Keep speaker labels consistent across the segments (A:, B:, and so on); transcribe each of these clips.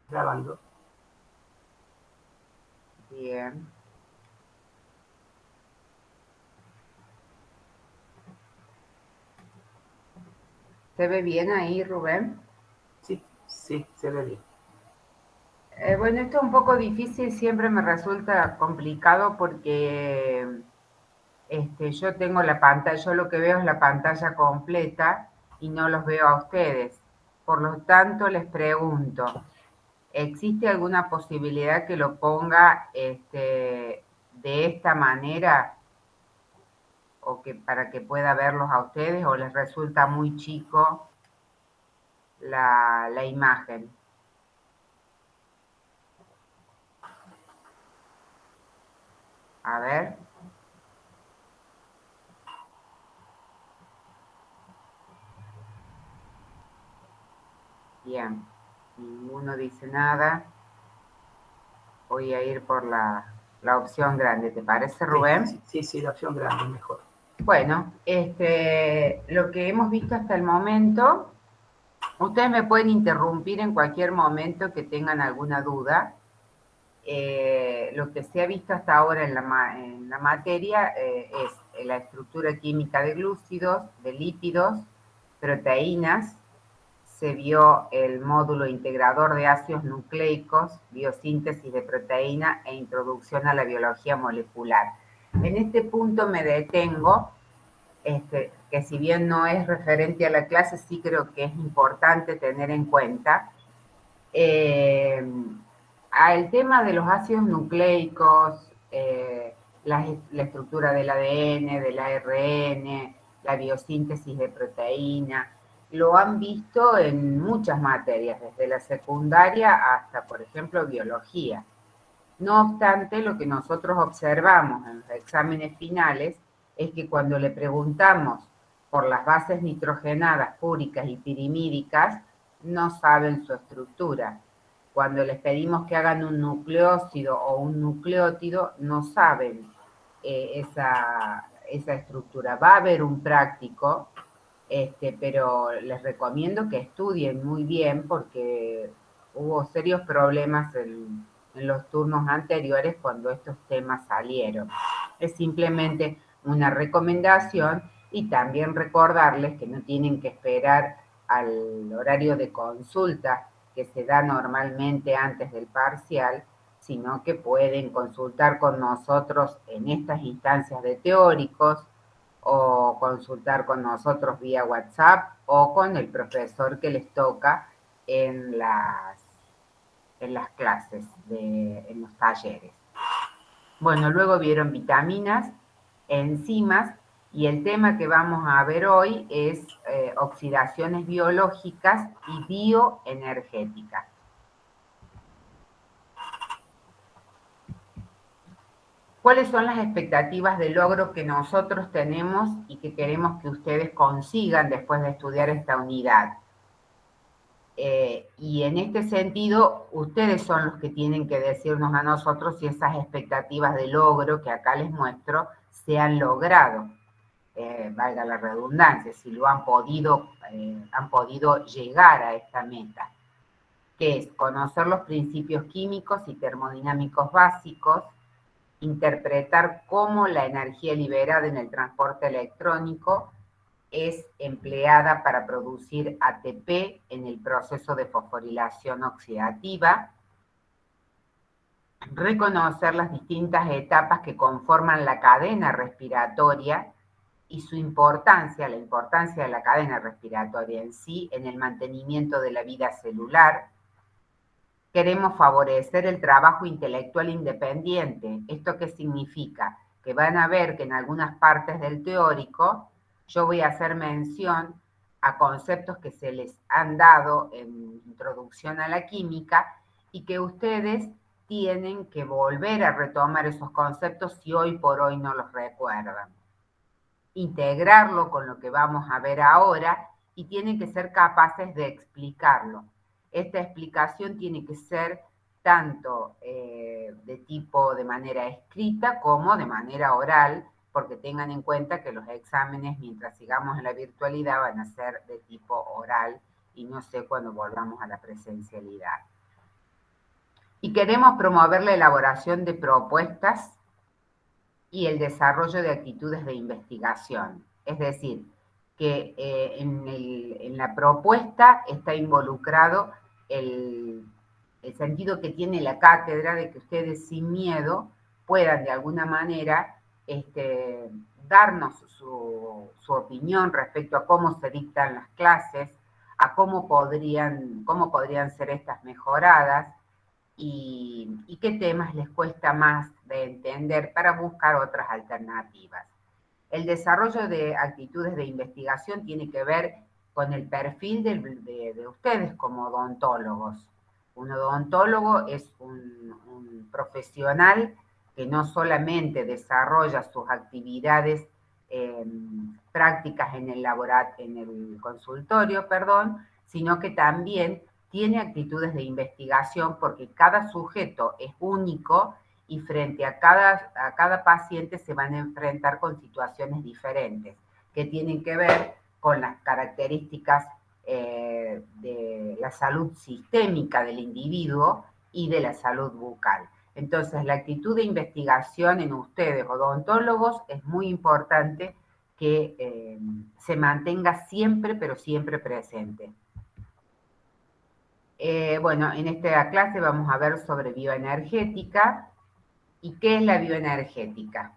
A: Grabando.
B: Bien. ¿Se ve bien ahí, Rubén?
A: Sí, sí, se ve bien.
B: Bueno, esto es un poco difícil, siempre me resulta complicado porque yo tengo la pantalla, yo lo que veo es la pantalla completa y no los veo a ustedes. Por lo tanto, les pregunto, ¿existe alguna posibilidad que lo ponga de esta manera o que para que pueda verlos a ustedes o les resulta muy chico la imagen? A ver. Bien, ninguno dice nada. Voy a ir por la opción grande. ¿Te parece,
A: Sí,
B: Rubén?
A: sí, sí, sí, la opción grande es mejor.
B: Bueno, lo que hemos visto hasta el momento, ustedes me pueden interrumpir en cualquier momento que tengan alguna duda. Lo que se ha visto hasta ahora en la materia es la estructura química de glúcidos, de lípidos, proteínas. Se vio el módulo integrador de ácidos nucleicos, biosíntesis de proteína e introducción a la biología molecular. En este punto me detengo, que si bien no es referente a la clase, sí creo que es importante tener en cuenta. Eh, Al tema de los ácidos nucleicos, la estructura del ADN, del ARN, la biosíntesis de proteína, lo han visto en muchas materias, desde la secundaria hasta, por ejemplo, biología. No obstante, lo que nosotros observamos en los exámenes finales es que cuando le preguntamos por las bases nitrogenadas púricas y pirimídicas, no saben su estructura. Cuando les pedimos que hagan un nucleócido o un nucleótido, no saben esa estructura. Va a haber un práctico, pero les recomiendo que estudien muy bien porque hubo serios problemas en los turnos anteriores cuando estos temas salieron. Es simplemente una recomendación y también recordarles que no tienen que esperar al horario de consulta que se da normalmente antes del parcial, sino que pueden consultar con nosotros en estas instancias de teóricos o consultar con nosotros vía WhatsApp o con el profesor que les toca en las clases, en los talleres. Bueno, luego vieron vitaminas, enzimas y el tema que vamos a ver hoy es oxidaciones biológicas y bioenergéticas. ¿Cuáles son las expectativas de logro que nosotros tenemos y que queremos que ustedes consigan después de estudiar esta unidad? Y en este sentido, ustedes son los que tienen que decirnos a nosotros si esas expectativas de logro que acá les muestro se han logrado, valga la redundancia, si lo han podido llegar a esta meta, que es conocer los principios químicos y termodinámicos básicos, interpretar cómo la energía liberada en el transporte electrónico es empleada para producir ATP en el proceso de fosforilación oxidativa, reconocer las distintas etapas que conforman la cadena respiratoria y su importancia, la importancia de la cadena respiratoria en sí, en el mantenimiento de la vida celular. Queremos favorecer el trabajo intelectual independiente. ¿Esto qué significa? Que van a ver que en algunas partes del teórico yo voy a hacer mención a conceptos que se les han dado en introducción a la química y que ustedes tienen que volver a retomar esos conceptos si hoy por hoy no los recuerdan. Integrarlo con lo que vamos a ver ahora y tienen que ser capaces de explicarlo. Esta explicación tiene que ser tanto de tipo de manera escrita como de manera oral, porque tengan en cuenta que los exámenes, mientras sigamos en la virtualidad, van a ser de tipo oral y no sé cuándo volvamos a la presencialidad. Y queremos promover la elaboración de propuestas y el desarrollo de actitudes de investigación. Es decir, que en la propuesta está involucrado el sentido que tiene la cátedra de que ustedes sin miedo puedan de alguna manera darnos su opinión respecto a cómo se dictan las clases, a cómo podrían ser estas mejoradas, y qué temas les cuesta más de entender para buscar otras alternativas. El desarrollo de actitudes de investigación tiene que ver con el perfil de ustedes como odontólogos. Un odontólogo es un profesional que no solamente desarrolla sus actividades prácticas en el consultorio, sino que también tiene actitudes de investigación porque cada sujeto es único y frente a cada paciente se van a enfrentar con situaciones diferentes que tienen que ver con las características de la salud sistémica del individuo y de la salud bucal. Entonces, la actitud de investigación en ustedes, odontólogos, es muy importante que se mantenga siempre, pero siempre presente. Bueno, en esta clase vamos a ver sobre bioenergética. ¿Y qué es la bioenergética?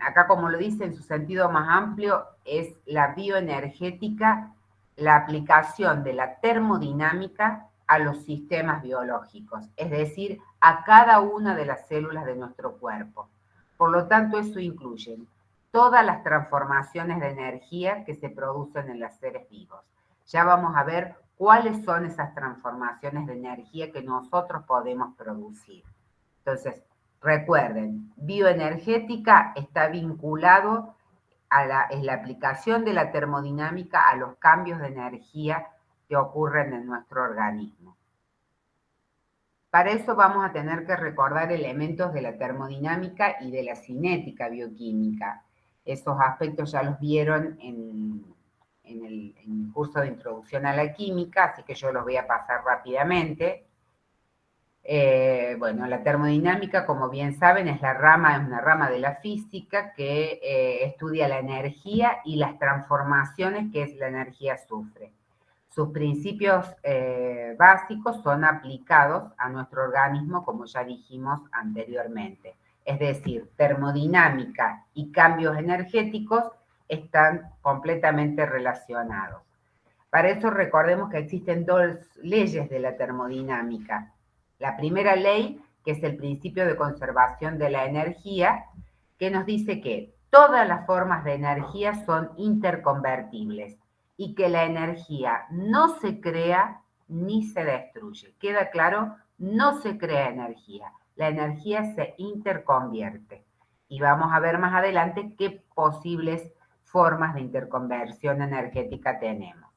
B: Acá, como lo dice en su sentido más amplio, es la bioenergética, la aplicación de la termodinámica a los sistemas biológicos, es decir, a cada una de las células de nuestro cuerpo. Por lo tanto, eso incluye todas las transformaciones de energía que se producen en los seres vivos. Ya vamos a ver cuáles son esas transformaciones de energía que nosotros podemos producir. Entonces, recuerden, bioenergética está vinculado es la aplicación de la termodinámica a los cambios de energía que ocurren en nuestro organismo. Para eso vamos a tener que recordar elementos de la termodinámica y de la cinética bioquímica. Esos aspectos ya los vieron en el curso de introducción a la química, así que yo los voy a pasar rápidamente. Bueno, la termodinámica, como bien saben, es una rama de la física que estudia la energía y las transformaciones que la energía sufre. Sus principios básicos son aplicados a nuestro organismo, como ya dijimos anteriormente. Es decir, termodinámica y cambios energéticos están completamente relacionados. Para eso recordemos que existen dos leyes de la termodinámica. La primera ley, que es el principio de conservación de la energía, que nos dice que todas las formas de energía son interconvertibles y que la energía no se crea ni se destruye. ¿Queda claro? No se crea energía. La energía se interconvierte. Y vamos a ver más adelante qué posibles formas de interconversión energética tenemos.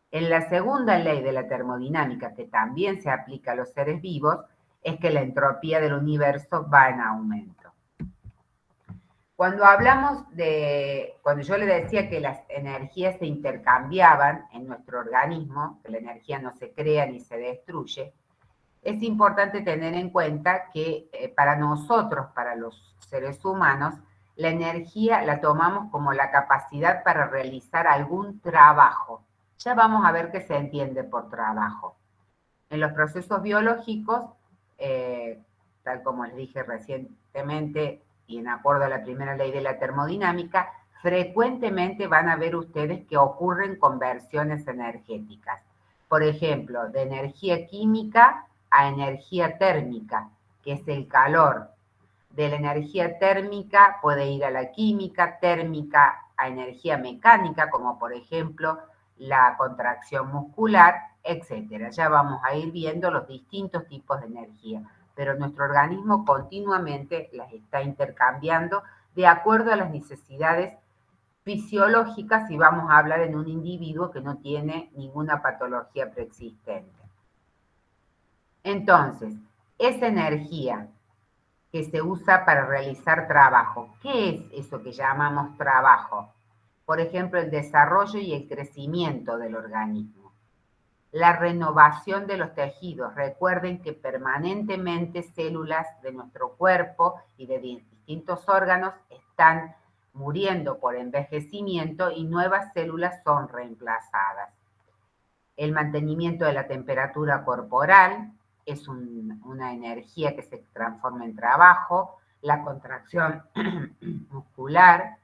B: En la segunda ley de la termodinámica, que también se aplica a los seres vivos, es que la entropía del universo va en aumento. Cuando yo le decía que las energías se intercambiaban en nuestro organismo, que la energía no se crea ni se destruye, es importante tener en cuenta que para nosotros, para los seres humanos, la energía la tomamos como la capacidad para realizar algún trabajo. Ya vamos a ver qué se entiende por trabajo. En los procesos biológicos, tal como les dije recientemente y en acuerdo a la primera ley de la termodinámica, frecuentemente van a ver ustedes que ocurren conversiones energéticas. Por ejemplo, de energía química a energía térmica, que es el calor. De la energía térmica puede ir a la química, térmica a energía mecánica, como por ejemplo la contracción muscular, etcétera. Ya vamos a ir viendo los distintos tipos de energía, pero nuestro organismo continuamente las está intercambiando de acuerdo a las necesidades fisiológicas y vamos a hablar en un individuo que no tiene ninguna patología preexistente. Entonces, esa energía que se usa para realizar trabajo, ¿qué es eso que llamamos trabajo? Por ejemplo, el desarrollo y el crecimiento del organismo. la renovación de los tejidos. Recuerden que permanentemente células de nuestro cuerpo y de distintos órganos están muriendo por envejecimiento y nuevas células son reemplazadas. El mantenimiento de la temperatura corporal es una energía que se transforma en trabajo, la contracción muscular,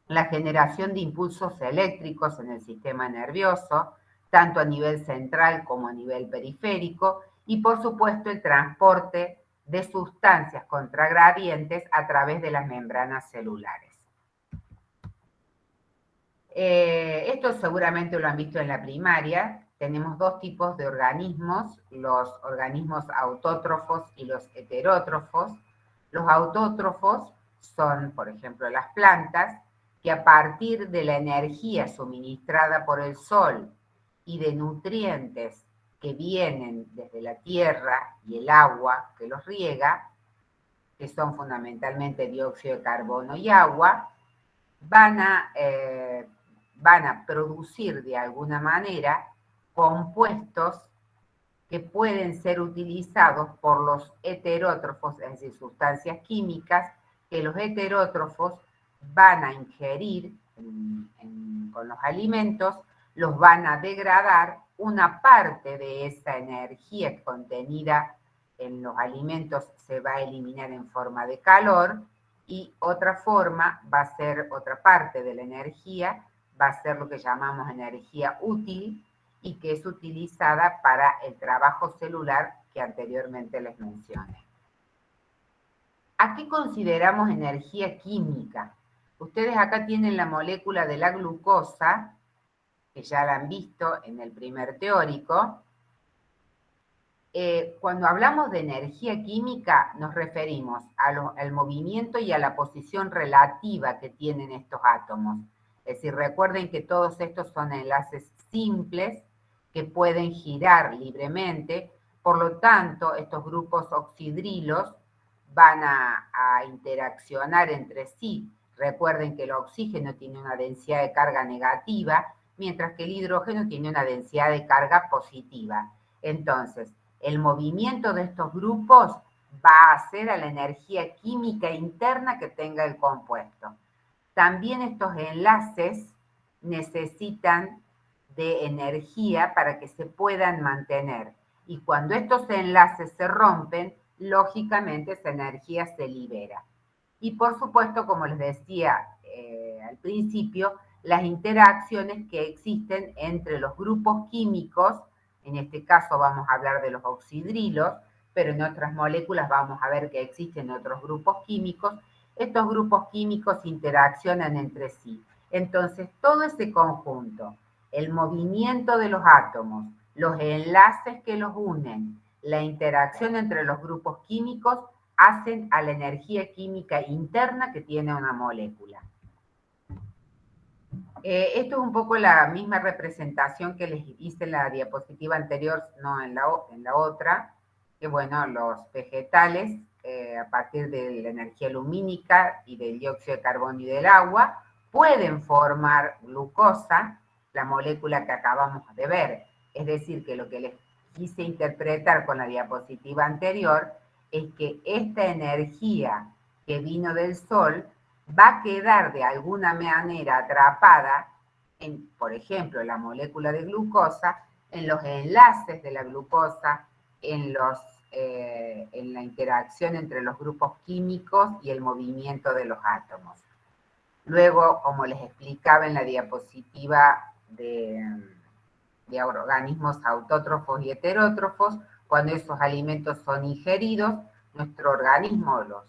B: la generación de impulsos eléctricos en el sistema nervioso, tanto a nivel central como a nivel periférico, y por supuesto el transporte de sustancias contragradientes a través de las membranas celulares. Esto seguramente lo han visto en la primaria. Tenemos dos tipos de organismos, los organismos autótrofos y los heterótrofos. Los autótrofos son, por ejemplo, las plantas, que a partir de la energía suministrada por el sol y de nutrientes que vienen desde la tierra y el agua que los riega, que son fundamentalmente dióxido de carbono y agua, van a producir de alguna manera compuestos que pueden ser utilizados por los heterótrofos, es decir, sustancias químicas que los heterótrofos van a ingerir con los alimentos, los van a degradar, una parte de esa energía contenida en los alimentos se va a eliminar en forma de calor y otra forma va a ser, otra parte de la energía va a ser lo que llamamos energía útil y que es utilizada para el trabajo celular que anteriormente les mencioné. ¿A qué consideramos energía química? Ustedes acá tienen la molécula de la glucosa, que ya la han visto en el primer teórico. Cuando hablamos de energía química nos referimos al movimiento y a la posición relativa que tienen estos átomos. Es decir, recuerden que todos estos son enlaces simples que pueden girar libremente, por lo tanto, estos grupos oxidrilos van a interaccionar entre sí. Recuerden que el oxígeno tiene una densidad de carga negativa, mientras que el hidrógeno tiene una densidad de carga positiva. Entonces, el movimiento de estos grupos va a hacer a la energía química interna que tenga el compuesto. También estos enlaces necesitan de energía para que se puedan mantener. Y cuando estos enlaces se rompen, lógicamente esa energía se libera. Y por supuesto, como les decía al principio, las interacciones que existen entre los grupos químicos, en este caso vamos a hablar de los oxidrilos, pero en otras moléculas vamos a ver que existen otros grupos químicos. Estos grupos químicos interaccionan entre sí. Entonces, todo ese conjunto, el movimiento de los átomos, los enlaces que los unen, la interacción entre los grupos químicos, hacen a la energía química interna que tiene una molécula. Esto es un poco la misma representación que les hice en la diapositiva anterior, no en la otra, que bueno, los vegetales, a partir de la energía lumínica y del dióxido de carbono y del agua, pueden formar glucosa, la molécula que acabamos de ver. Es decir, que lo que les quise interpretar con la diapositiva anterior es que esta energía que vino del sol va a quedar de alguna manera atrapada en, por ejemplo, la molécula de glucosa, en los enlaces de la glucosa, en la interacción entre los grupos químicos y el movimiento de los átomos. Luego, como les explicaba en la diapositiva de organismos autótrofos y heterótrofos, cuando esos alimentos son ingeridos, nuestro organismo, los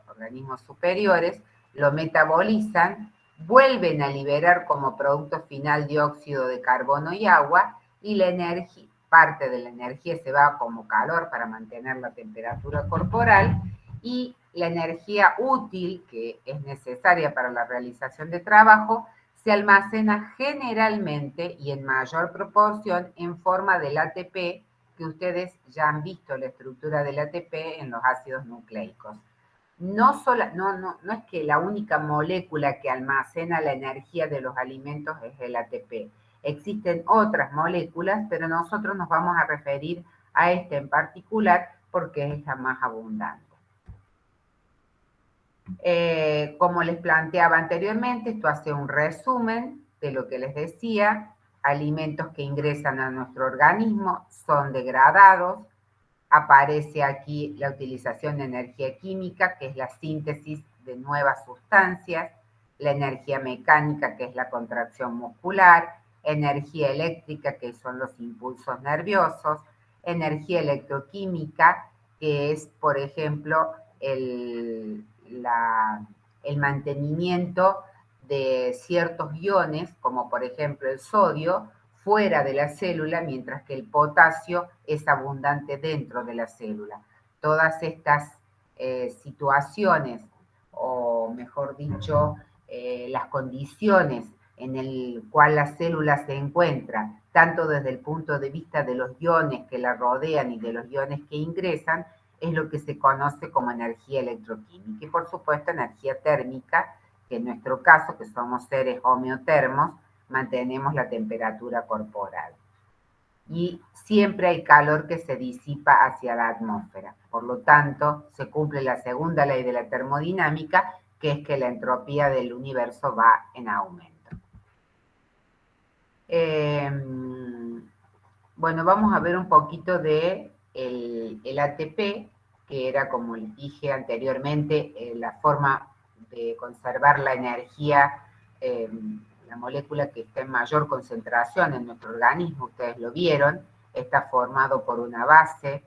B: organismos superiores, lo metabolizan, vuelven a liberar como producto final dióxido de carbono y agua, y la energía, parte de la energía se va como calor para mantener la temperatura corporal, y la energía útil, que es necesaria para la realización de trabajo, se almacena generalmente y en mayor proporción en forma del ATP, que ustedes ya han visto la estructura del ATP en los ácidos nucleicos. No es que la única molécula que almacena la energía de los alimentos es el ATP. Existen otras moléculas, pero nosotros nos vamos a referir a esta en particular porque es la más abundante. Como les planteaba anteriormente, esto hace un resumen de lo que les decía. Alimentos que ingresan a nuestro organismo son degradados. Aparece aquí la utilización de energía química, que es la síntesis de nuevas sustancias, la energía mecánica, que es la contracción muscular, energía eléctrica, que son los impulsos nerviosos, energía electroquímica, que es, por ejemplo, el mantenimiento de ciertos iones, como por ejemplo el sodio, fuera de la célula, mientras que el potasio es abundante dentro de la célula. Todas estas situaciones, o mejor dicho, las condiciones en el cual la célula se encuentra, tanto desde el punto de vista de los iones que la rodean y de los iones que ingresan, es lo que se conoce como energía electroquímica. Y por supuesto energía térmica, que en nuestro caso, que somos seres homeotermos, mantenemos la temperatura corporal. Y siempre hay calor que se disipa hacia la atmósfera. Por lo tanto, se cumple la segunda ley de la termodinámica, que es que la entropía del universo va en aumento. Bueno, vamos a ver un poquito de el ATP, que era, como les dije anteriormente, la forma de conservar la energía, la molécula que está en mayor concentración en nuestro organismo, ustedes lo vieron, está formado por una base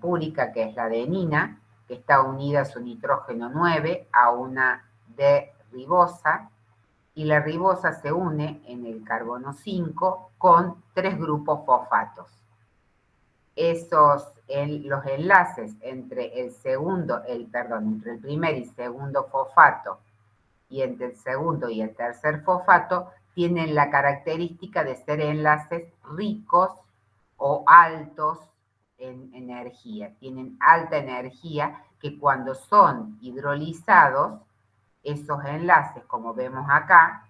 B: púrica, que es la adenina, que está unida a su nitrógeno 9 a una D-ribosa, y la ribosa se une en el carbono 5 con 3 grupos fosfatos. Los enlaces entre entre el primer y segundo fosfato y entre el segundo y el tercer fosfato tienen la característica de ser enlaces ricos o altos en energía. Tienen alta energía, que cuando son hidrolizados, esos enlaces, como vemos acá,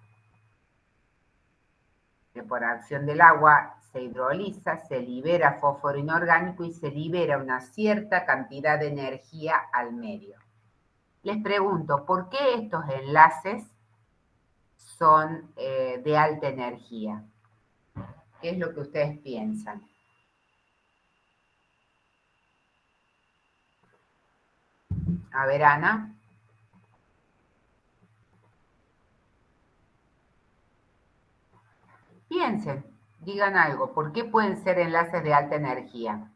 B: que por acción del agua se hidroliza, se libera fósforo inorgánico y se libera una cierta cantidad de energía al medio. Les pregunto, ¿por qué estos enlaces son de alta energía? ¿Qué es lo que ustedes piensan? A ver, Ana. Piensen, digan algo. ¿Por qué pueden ser enlaces de alta energía?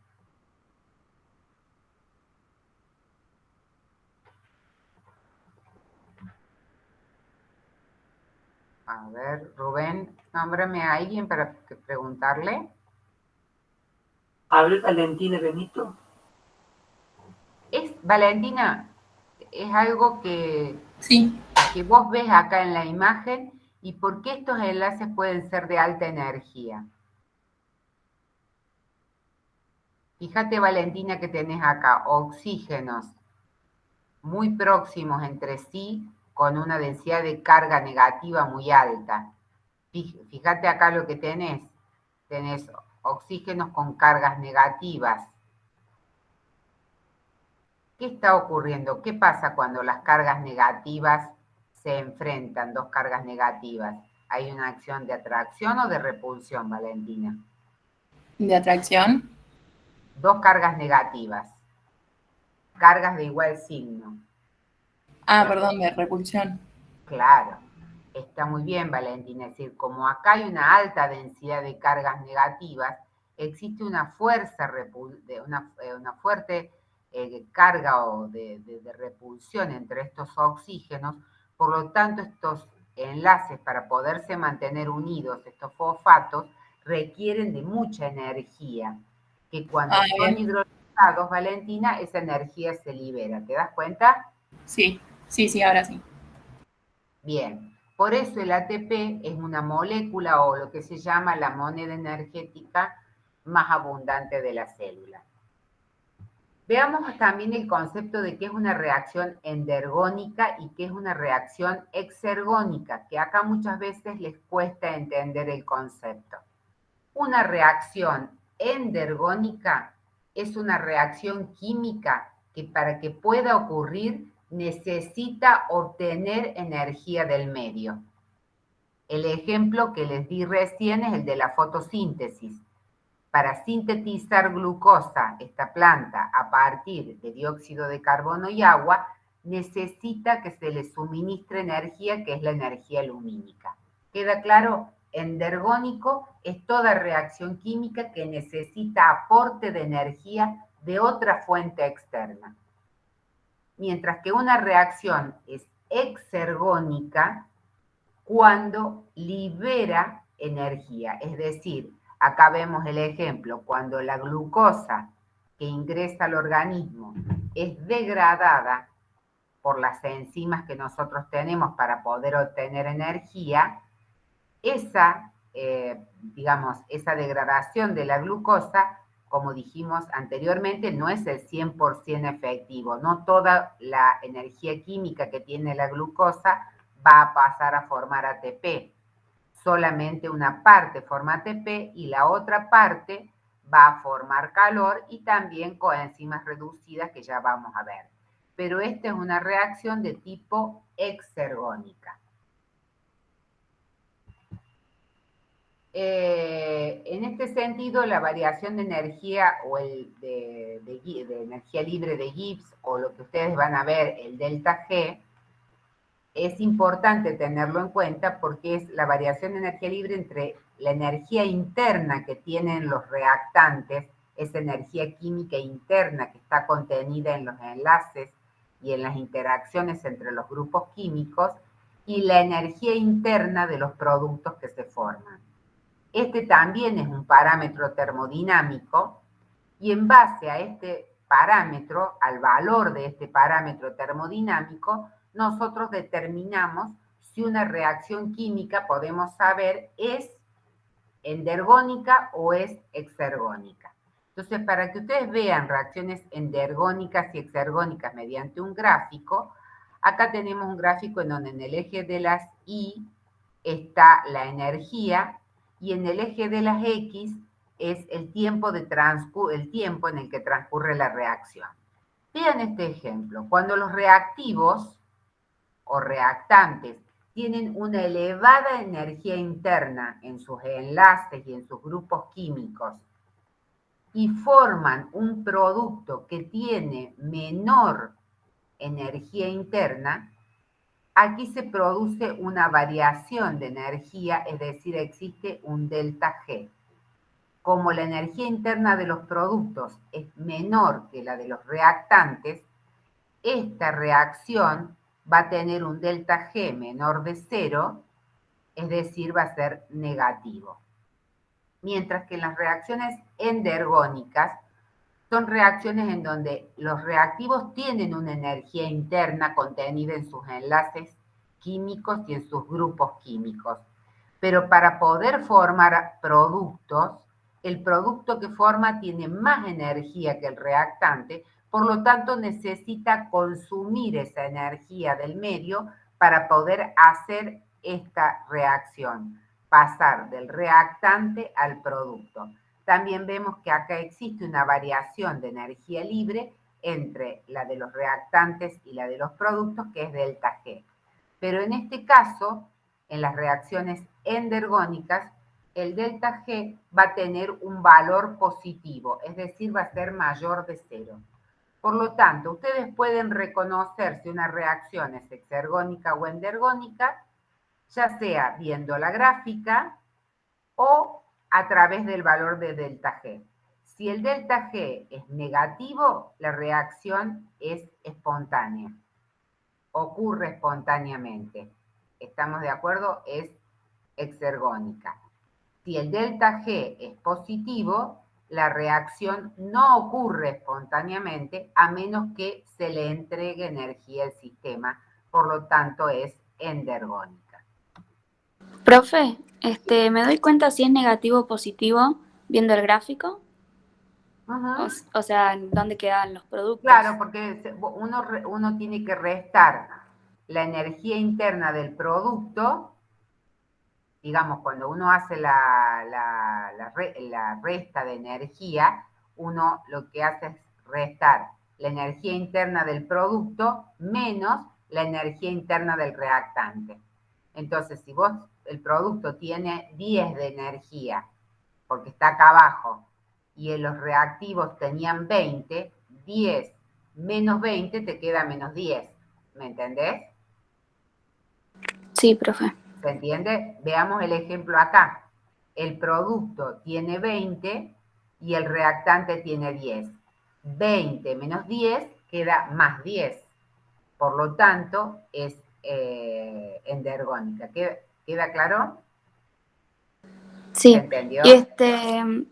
B: A ver, Rubén, nómbrame a alguien para preguntarle.
A: A ver, Valentina Benito.
B: Valentina, es algo
C: Sí.
B: que vos ves acá en la imagen, y por qué estos enlaces pueden ser de alta energía. Fíjate, Valentina, que tenés acá oxígenos muy próximos entre sí, con una densidad de carga negativa muy alta. Fíjate acá lo que tenés. Tenés oxígenos con cargas negativas. ¿Qué está ocurriendo? ¿Qué pasa cuando las cargas negativas se enfrentan, dos cargas negativas? ¿Hay una acción de atracción o de repulsión, Valentina?
C: ¿De atracción?
B: Dos cargas negativas. Cargas de igual signo.
C: Ah, perdón, de repulsión.
B: Claro, está muy bien, Valentina. Es decir, como acá hay una alta densidad de cargas negativas, existe una fuerza, una fuerte carga o de repulsión entre estos oxígenos. Por lo tanto, estos enlaces, para poderse mantener unidos, estos fosfatos, requieren de mucha energía, que cuando son hidrolizados, Valentina, esa energía se libera. ¿Te das cuenta?
C: Sí, ahora sí.
B: Bien, por eso el ATP es una molécula, o lo que se llama la moneda energética más abundante de la célula. Veamos también el concepto de qué es una reacción endergónica y qué es una reacción exergónica, que acá muchas veces les cuesta entender el concepto. Una reacción endergónica es una reacción química que para que pueda ocurrir necesita obtener energía del medio. El ejemplo que les di recién es el de la fotosíntesis. Para sintetizar glucosa, esta planta, a partir de dióxido de carbono y agua, necesita que se le suministre energía, que es la energía lumínica. ¿Queda claro? Endergónico es toda reacción química que necesita aporte de energía de otra fuente externa. Mientras que una reacción es exergónica cuando libera energía, es decir, acá vemos el ejemplo, cuando la glucosa que ingresa al organismo es degradada por las enzimas que nosotros tenemos para poder obtener energía, esa, esa degradación de la glucosa, como dijimos anteriormente, no es el 100% efectivo. No toda la energía química que tiene la glucosa va a pasar a formar ATP. Solamente una parte forma ATP y la otra parte va a formar calor y también coenzimas reducidas que ya vamos a ver. Pero esta es una reacción de tipo exergónica. En este sentido, la variación de energía o de energía libre de Gibbs, o lo que ustedes van a ver, el delta G, es importante tenerlo en cuenta porque es la variación de energía libre entre la energía interna que tienen los reactantes, esa energía química interna que está contenida en los enlaces y en las interacciones entre los grupos químicos, y la energía interna de los productos que se forman. Este también es un parámetro termodinámico y en base a este parámetro, al valor de este parámetro termodinámico, nosotros determinamos si una reacción química, podemos saber, es endergónica o es exergónica. Entonces, para que ustedes vean reacciones endergónicas y exergónicas mediante un gráfico, acá tenemos un gráfico en donde en el eje de las Y está la energía y en el eje de las X es el tiempo en el que transcurre la reacción. Vean este ejemplo. Cuando los reactivos o reactantes tienen una elevada energía interna en sus enlaces y en sus grupos químicos y forman un producto que tiene menor energía interna, aquí se produce una variación de energía, es decir, existe un delta G. Como la energía interna de los productos es menor que la de los reactantes, esta reacción va a tener un delta G menor de 0, es decir, va a ser negativo. Mientras que en las reacciones endergónicas son reacciones en donde los reactivos tienen una energía interna contenida en sus enlaces químicos y en sus grupos químicos. Pero para poder formar productos, el producto que forma tiene más energía que el reactante, por lo tanto necesita consumir esa energía del medio para poder hacer esta reacción, pasar del reactante al producto. También vemos que acá existe una variación de energía libre entre la de los reactantes y la de los productos, que es delta G. Pero en este caso, en las reacciones endergónicas, el delta G va a tener un valor positivo, es decir, va a ser mayor de 0. Por lo tanto, ustedes pueden reconocer si una reacción es exergónica o endergónica, ya sea viendo la gráfica o a través del valor de delta G. Si el delta G es negativo, la reacción es espontánea, ocurre espontáneamente. ¿Estamos de acuerdo? Es exergónica. Si el delta G es positivo, la reacción no ocurre espontáneamente a menos que se le entregue energía al sistema, por lo tanto es endergónica.
D: Profe, me doy cuenta si es negativo o positivo viendo el gráfico.
B: Ujú.
D: O sea, ¿dónde quedan los productos?
B: Claro, porque uno tiene que restar la energía interna del producto, digamos, cuando uno hace la resta de energía, uno lo que hace es restar la energía interna del producto menos la energía interna del reactante. Entonces, si el producto tiene 10 de energía, porque está acá abajo, y en los reactivos tenían 20, 10 menos 20 te queda menos 10. ¿Me entendés?
D: Sí, profe.
B: ¿Se entiende? Veamos el ejemplo acá. El producto tiene 20 y el reactante tiene 10. 20 menos 10 queda más 10. Por lo tanto, es endergónica. ¿Queda claro? ¿Se
D: Sí.
B: entendió?
D: Y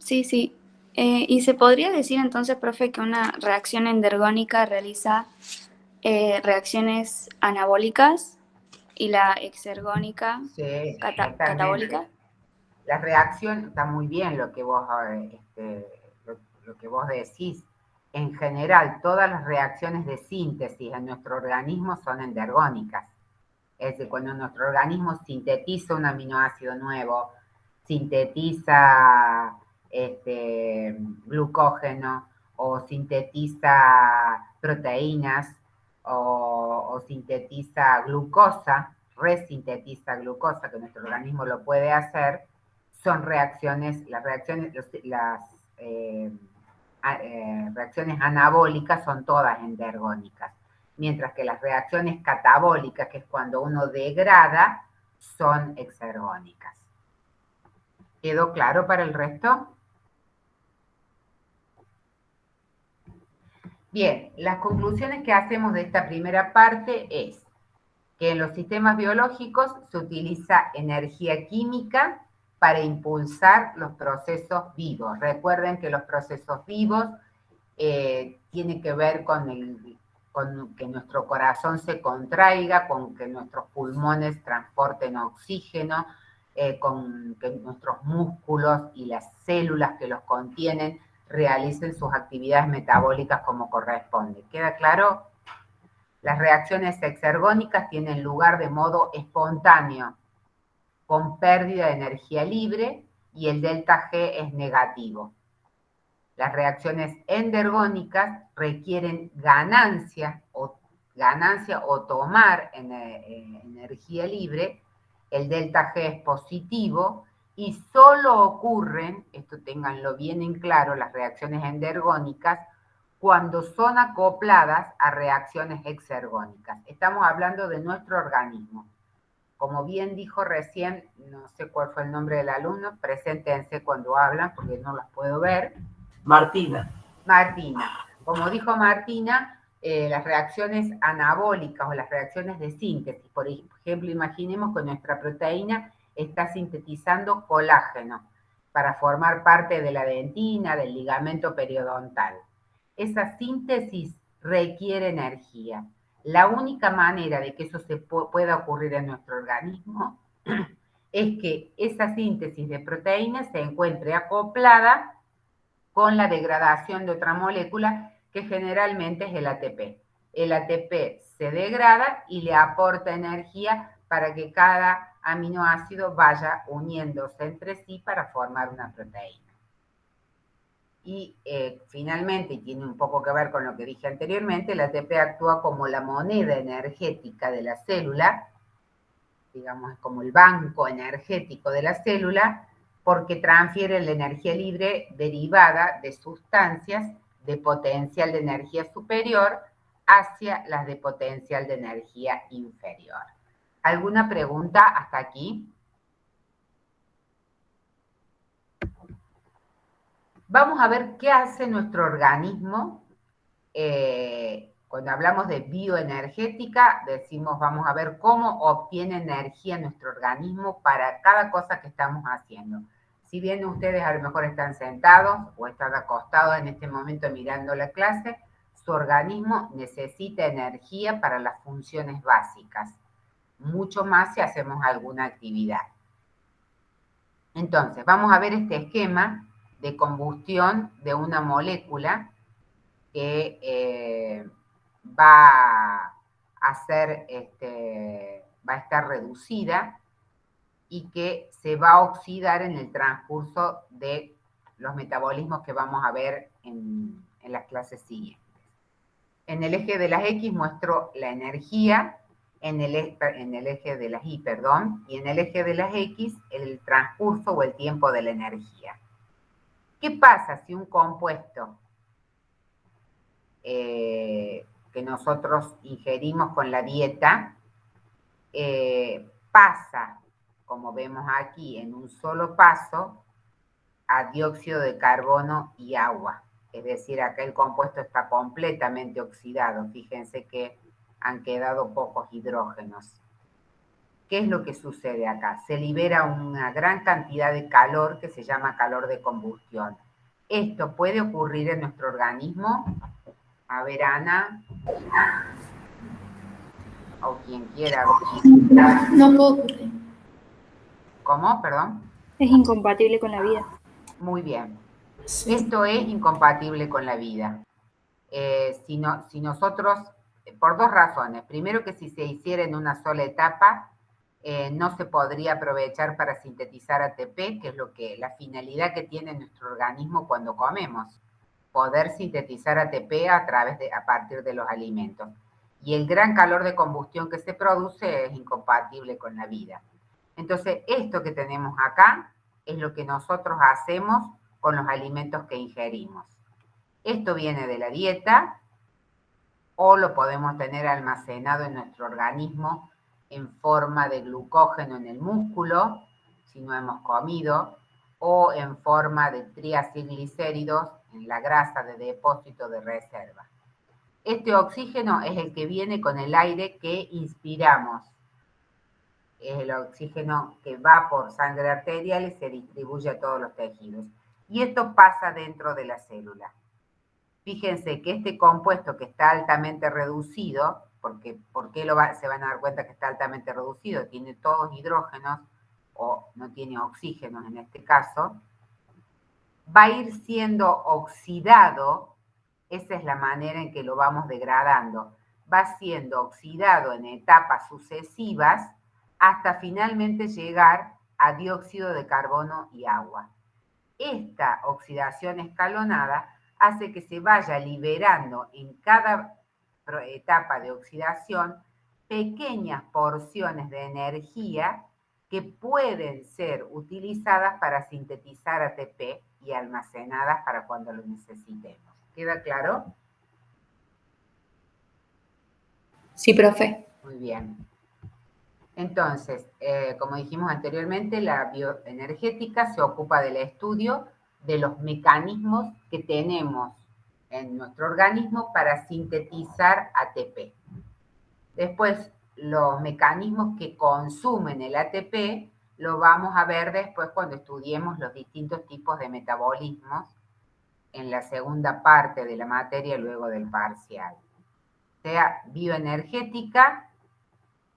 D: sí, sí. ¿Y se podría decir entonces, profe, que una reacción endergónica realiza reacciones anabólicas y la exergónica
B: Sí, totalmente.
D: catabólica?
B: La reacción, está muy bien lo que vos, lo que vos decís. En general, todas las reacciones de síntesis en nuestro organismo son endergónicas. Es decir, cuando nuestro organismo sintetiza un aminoácido nuevo, sintetiza glucógeno o sintetiza proteínas o sintetiza glucosa, resintetiza glucosa, que nuestro organismo lo puede hacer, son reacciones, reacciones anabólicas son todas endergónicas, mientras que las reacciones catabólicas, que es cuando uno degrada, son exergónicas. ¿Quedó claro para el resto? Bien, las conclusiones que hacemos de esta primera parte es que en los sistemas biológicos se utiliza energía química para impulsar los procesos vivos. Recuerden que los procesos vivos tienen que ver con que nuestro corazón se contraiga, con que nuestros pulmones transporten oxígeno, con que nuestros músculos y las células que los contienen realicen sus actividades metabólicas como corresponde. ¿Queda claro? Las reacciones exergónicas tienen lugar de modo espontáneo, con pérdida de energía libre, y el delta G es negativo. Las reacciones endergónicas requieren ganancia o tomar energía libre, el delta G es positivo, y solo ocurren, esto ténganlo bien en claro, las reacciones endergónicas, cuando son acopladas a reacciones exergónicas. Estamos hablando de nuestro organismo. Como bien dijo recién, no sé cuál fue el nombre del alumno, preséntense cuando hablan porque no los puedo ver.
A: Martina.
B: Como dijo Martina, las reacciones anabólicas o las reacciones de síntesis, por ejemplo, imaginemos que nuestra proteína está sintetizando colágeno para formar parte de la dentina, del ligamento periodontal. Esa síntesis requiere energía. La única manera de que eso se pueda ocurrir en nuestro organismo es que esa síntesis de proteínas se encuentre acoplada con la degradación de otra molécula que generalmente es el ATP. El ATP se degrada y le aporta energía para que cada aminoácido vaya uniéndose entre sí para formar una proteína. Y finalmente, y tiene un poco que ver con lo que dije anteriormente, el ATP actúa como la moneda energética de la célula, digamos, como el banco energético de la célula, porque transfiere la energía libre derivada de sustancias de potencial de energía superior hacia las de potencial de energía inferior. ¿Alguna pregunta hasta aquí? Vamos a ver qué hace nuestro organismo. Cuando hablamos de bioenergética, decimos, vamos a ver cómo obtiene energía nuestro organismo para cada cosa que estamos haciendo. Si bien ustedes a lo mejor están sentados o están acostados en este momento mirando la clase, su organismo necesita energía para las funciones básicas, mucho más si hacemos alguna actividad. Entonces, vamos a ver este esquema de combustión de una molécula que va a estar reducida y que se va a oxidar en el transcurso de los metabolismos que vamos a ver en las clases siguientes. En el eje de las X muestro la energía, en el eje de las Y, perdón, y en el eje de las X el transcurso o el tiempo de la energía. ¿Qué pasa si un compuesto que nosotros ingerimos con la dieta pasa, como vemos aquí, en un solo paso, a dióxido de carbono y agua? Es decir, acá el compuesto está completamente oxidado. Fíjense que han quedado pocos hidrógenos. ¿Qué es lo que sucede acá? Se libera una gran cantidad de calor que se llama calor de combustión. ¿Esto puede ocurrir en nuestro organismo? A ver, Ana, o quien quiera.
C: No puedo ocurrir.
B: ¿Cómo? Perdón.
D: Es incompatible con la vida.
B: Muy bien.
C: Sí.
B: Esto es incompatible con la vida. Si nosotros, por dos razones. Primero, que si se hiciera en una sola etapa, no se podría aprovechar para sintetizar ATP, que es la finalidad que tiene nuestro organismo cuando comemos, poder sintetizar ATP a partir de los alimentos. Y el gran calor de combustión que se produce es incompatible con la vida. Entonces, esto que tenemos acá es lo que nosotros hacemos con los alimentos que ingerimos. Esto viene de la dieta o lo podemos tener almacenado en nuestro organismo en forma de glucógeno en el músculo, si no hemos comido, o en forma de triacilglicéridos en la grasa de depósito de reserva. Este oxígeno es el que viene con el aire que inspiramos. Es el oxígeno que va por sangre arterial y se distribuye a todos los tejidos. Y esto pasa dentro de la célula. Fíjense que este compuesto que está altamente reducido, ¿por qué se van a dar cuenta que está altamente reducido? Tiene todos hidrógenos, o no tiene oxígenos en este caso, va a ir siendo oxidado. Esa es la manera en que lo vamos degradando. Va siendo oxidado en etapas sucesivas hasta finalmente llegar a dióxido de carbono y agua. Esta oxidación escalonada hace que se vaya liberando en cada etapa de oxidación pequeñas porciones de energía que pueden ser utilizadas para sintetizar ATP y almacenadas para cuando lo necesitemos. ¿Queda claro?
C: Sí, profe.
B: Muy bien. Entonces, como dijimos anteriormente, la bioenergética se ocupa del estudio de los mecanismos que tenemos en nuestro organismo para sintetizar ATP. Después, los mecanismos que consumen el ATP lo vamos a ver después cuando estudiemos los distintos tipos de metabolismos en la segunda parte de la materia, luego del parcial. O sea, bioenergética,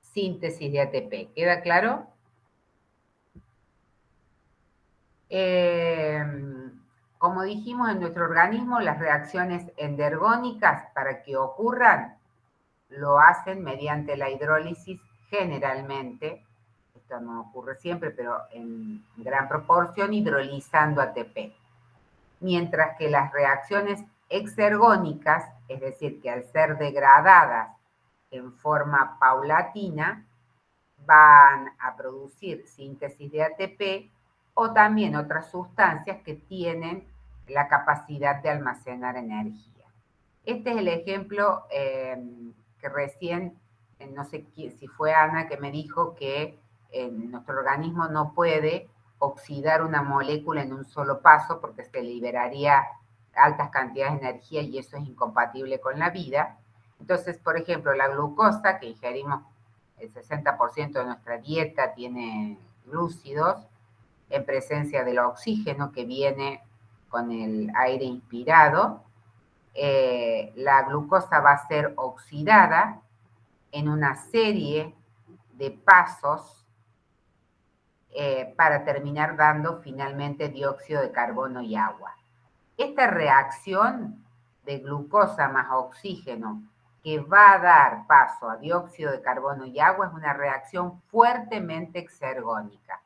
B: síntesis de ATP. ¿Queda claro? Como dijimos, en nuestro organismo las reacciones endergónicas, para que ocurran, lo hacen mediante la hidrólisis generalmente. Esto no ocurre siempre, pero en gran proporción, hidrolizando ATP. Mientras que las reacciones exergónicas, es decir, que al ser degradadas en forma paulatina, van a producir síntesis de ATP o también otras sustancias que tienen la capacidad de almacenar energía. Este es el ejemplo que recién, no sé si fue Ana que me dijo que nuestro organismo no puede oxidar una molécula en un solo paso porque se liberaría altas cantidades de energía y eso es incompatible con la vida. Entonces, por ejemplo, la glucosa que ingerimos, el 60% de nuestra dieta tiene glúcidos en presencia del oxígeno que viene con el aire inspirado. La glucosa va a ser oxidada en una serie de pasos para terminar dando finalmente dióxido de carbono y agua. Esta reacción de glucosa más oxígeno que va a dar paso a dióxido de carbono y agua es una reacción fuertemente exergónica.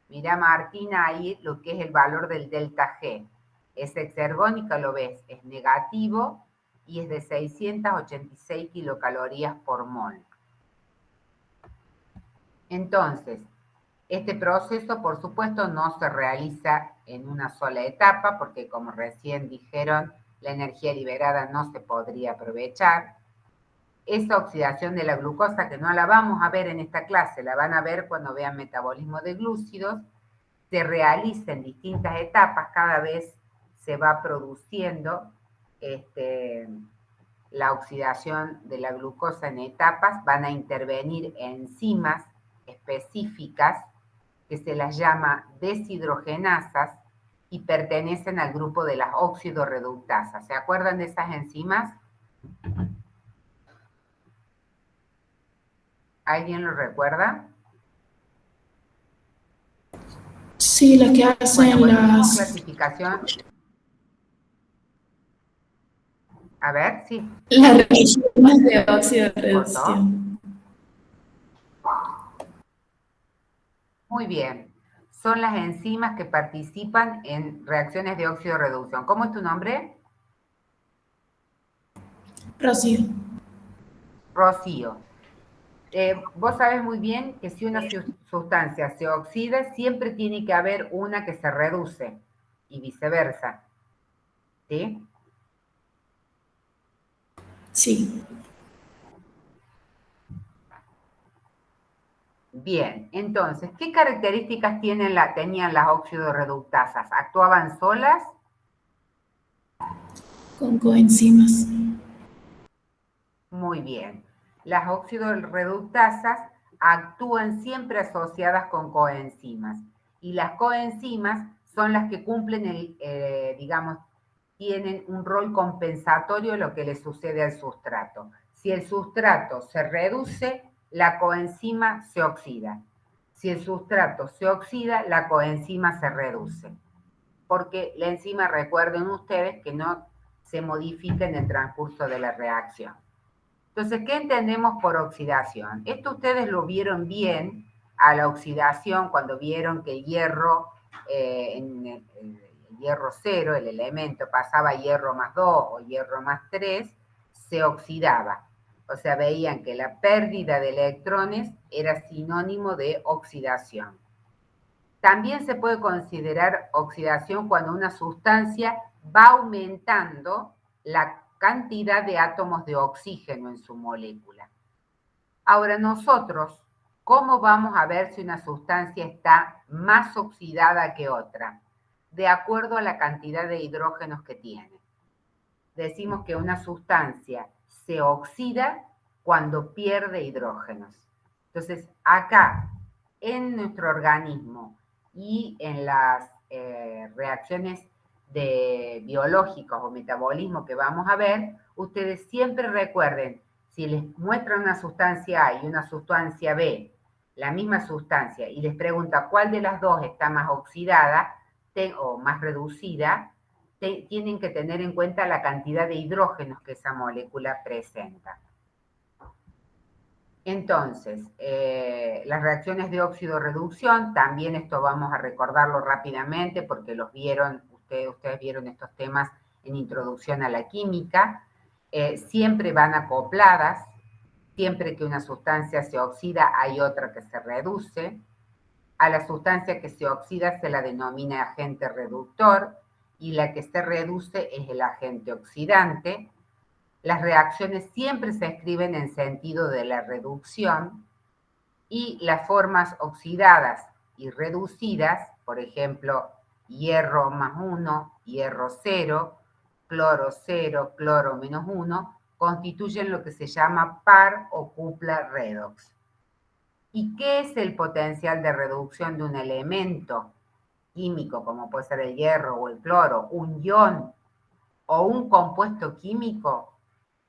B: Mira, Martina, ahí lo que es el valor del delta G. Es exergónica, lo ves, es negativo y es de 686 kilocalorías por mol. Entonces, este proceso, por supuesto, no se realiza en una sola etapa, porque como recién dijeron, la energía liberada no se podría aprovechar. Esa oxidación de la glucosa, que no la vamos a ver en esta clase, la van a ver cuando vean metabolismo de glúcidos, se realiza en distintas etapas, cada vez se va produciendo la oxidación de la glucosa en etapas, van a intervenir enzimas específicas que se las llama deshidrogenasas y pertenecen al grupo de las oxidorreductasas. ¿Se acuerdan de esas enzimas? ¿Alguien lo recuerda?
C: Sí, la que hacen
B: Bueno, hicimos
C: las...
B: clasificación. A ver, sí.
C: Las reacciones de óxido de
B: ¿Cortó?
C: reducción.
B: Muy bien. Son las enzimas que participan en reacciones de óxido de reducción. ¿Cómo es tu nombre?
C: Rocío.
B: Rocío. Vos sabés muy bien que si una sustancia se oxida, siempre tiene que haber una que se reduce y viceversa. ¿Sí?
C: Sí.
B: Bien, entonces, ¿qué características tenían las oxidorreductasas? ¿Actuaban solas?
C: Con coenzimas.
B: Muy bien. Las oxidorreductasas actúan siempre asociadas con coenzimas. Y las coenzimas son las que cumplen digamos, tienen un rol compensatorio de lo que le sucede al sustrato. Si el sustrato se reduce, la coenzima se oxida. Si el sustrato se oxida, la coenzima se reduce. Porque la enzima, recuerden ustedes, que no se modifica en el transcurso de la reacción. Entonces, ¿qué entendemos por oxidación? Esto ustedes lo vieron bien a la oxidación cuando vieron que el hierro, el hierro 0, el elemento, pasaba a hierro más 2 o hierro más 3, se oxidaba. O sea, veían que la pérdida de electrones era sinónimo de oxidación. También se puede considerar oxidación cuando una sustancia va aumentando la cantidad de átomos de oxígeno en su molécula. Ahora nosotros, ¿cómo vamos a ver si una sustancia está más oxidada que otra? De acuerdo a la cantidad de hidrógenos que tiene. Decimos que una sustancia se oxida cuando pierde hidrógenos. Entonces, acá, en nuestro organismo y en las reacciones biológicas o metabolismo que vamos a ver, ustedes siempre recuerden, si les muestran una sustancia A y una sustancia B, la misma sustancia, y les pregunta cuál de las dos está más oxidada o más reducida, tienen que tener en cuenta la cantidad de hidrógenos que esa molécula presenta. Entonces, las reacciones de óxido-reducción, también esto vamos a recordarlo rápidamente porque ustedes vieron estos temas en Introducción a la Química, siempre van acopladas, siempre que una sustancia se oxida hay otra que se reduce. A la sustancia que se oxida se la denomina agente reductor y la que se reduce es el agente oxidante. Las reacciones siempre se escriben en sentido de la reducción y las formas oxidadas y reducidas, por ejemplo, hierro más 1, hierro 0, cloro menos 1, constituyen lo que se llama par o cupla redox. ¿Y qué es el potencial de reducción de un elemento químico, como puede ser el hierro o el cloro, un ion o un compuesto químico?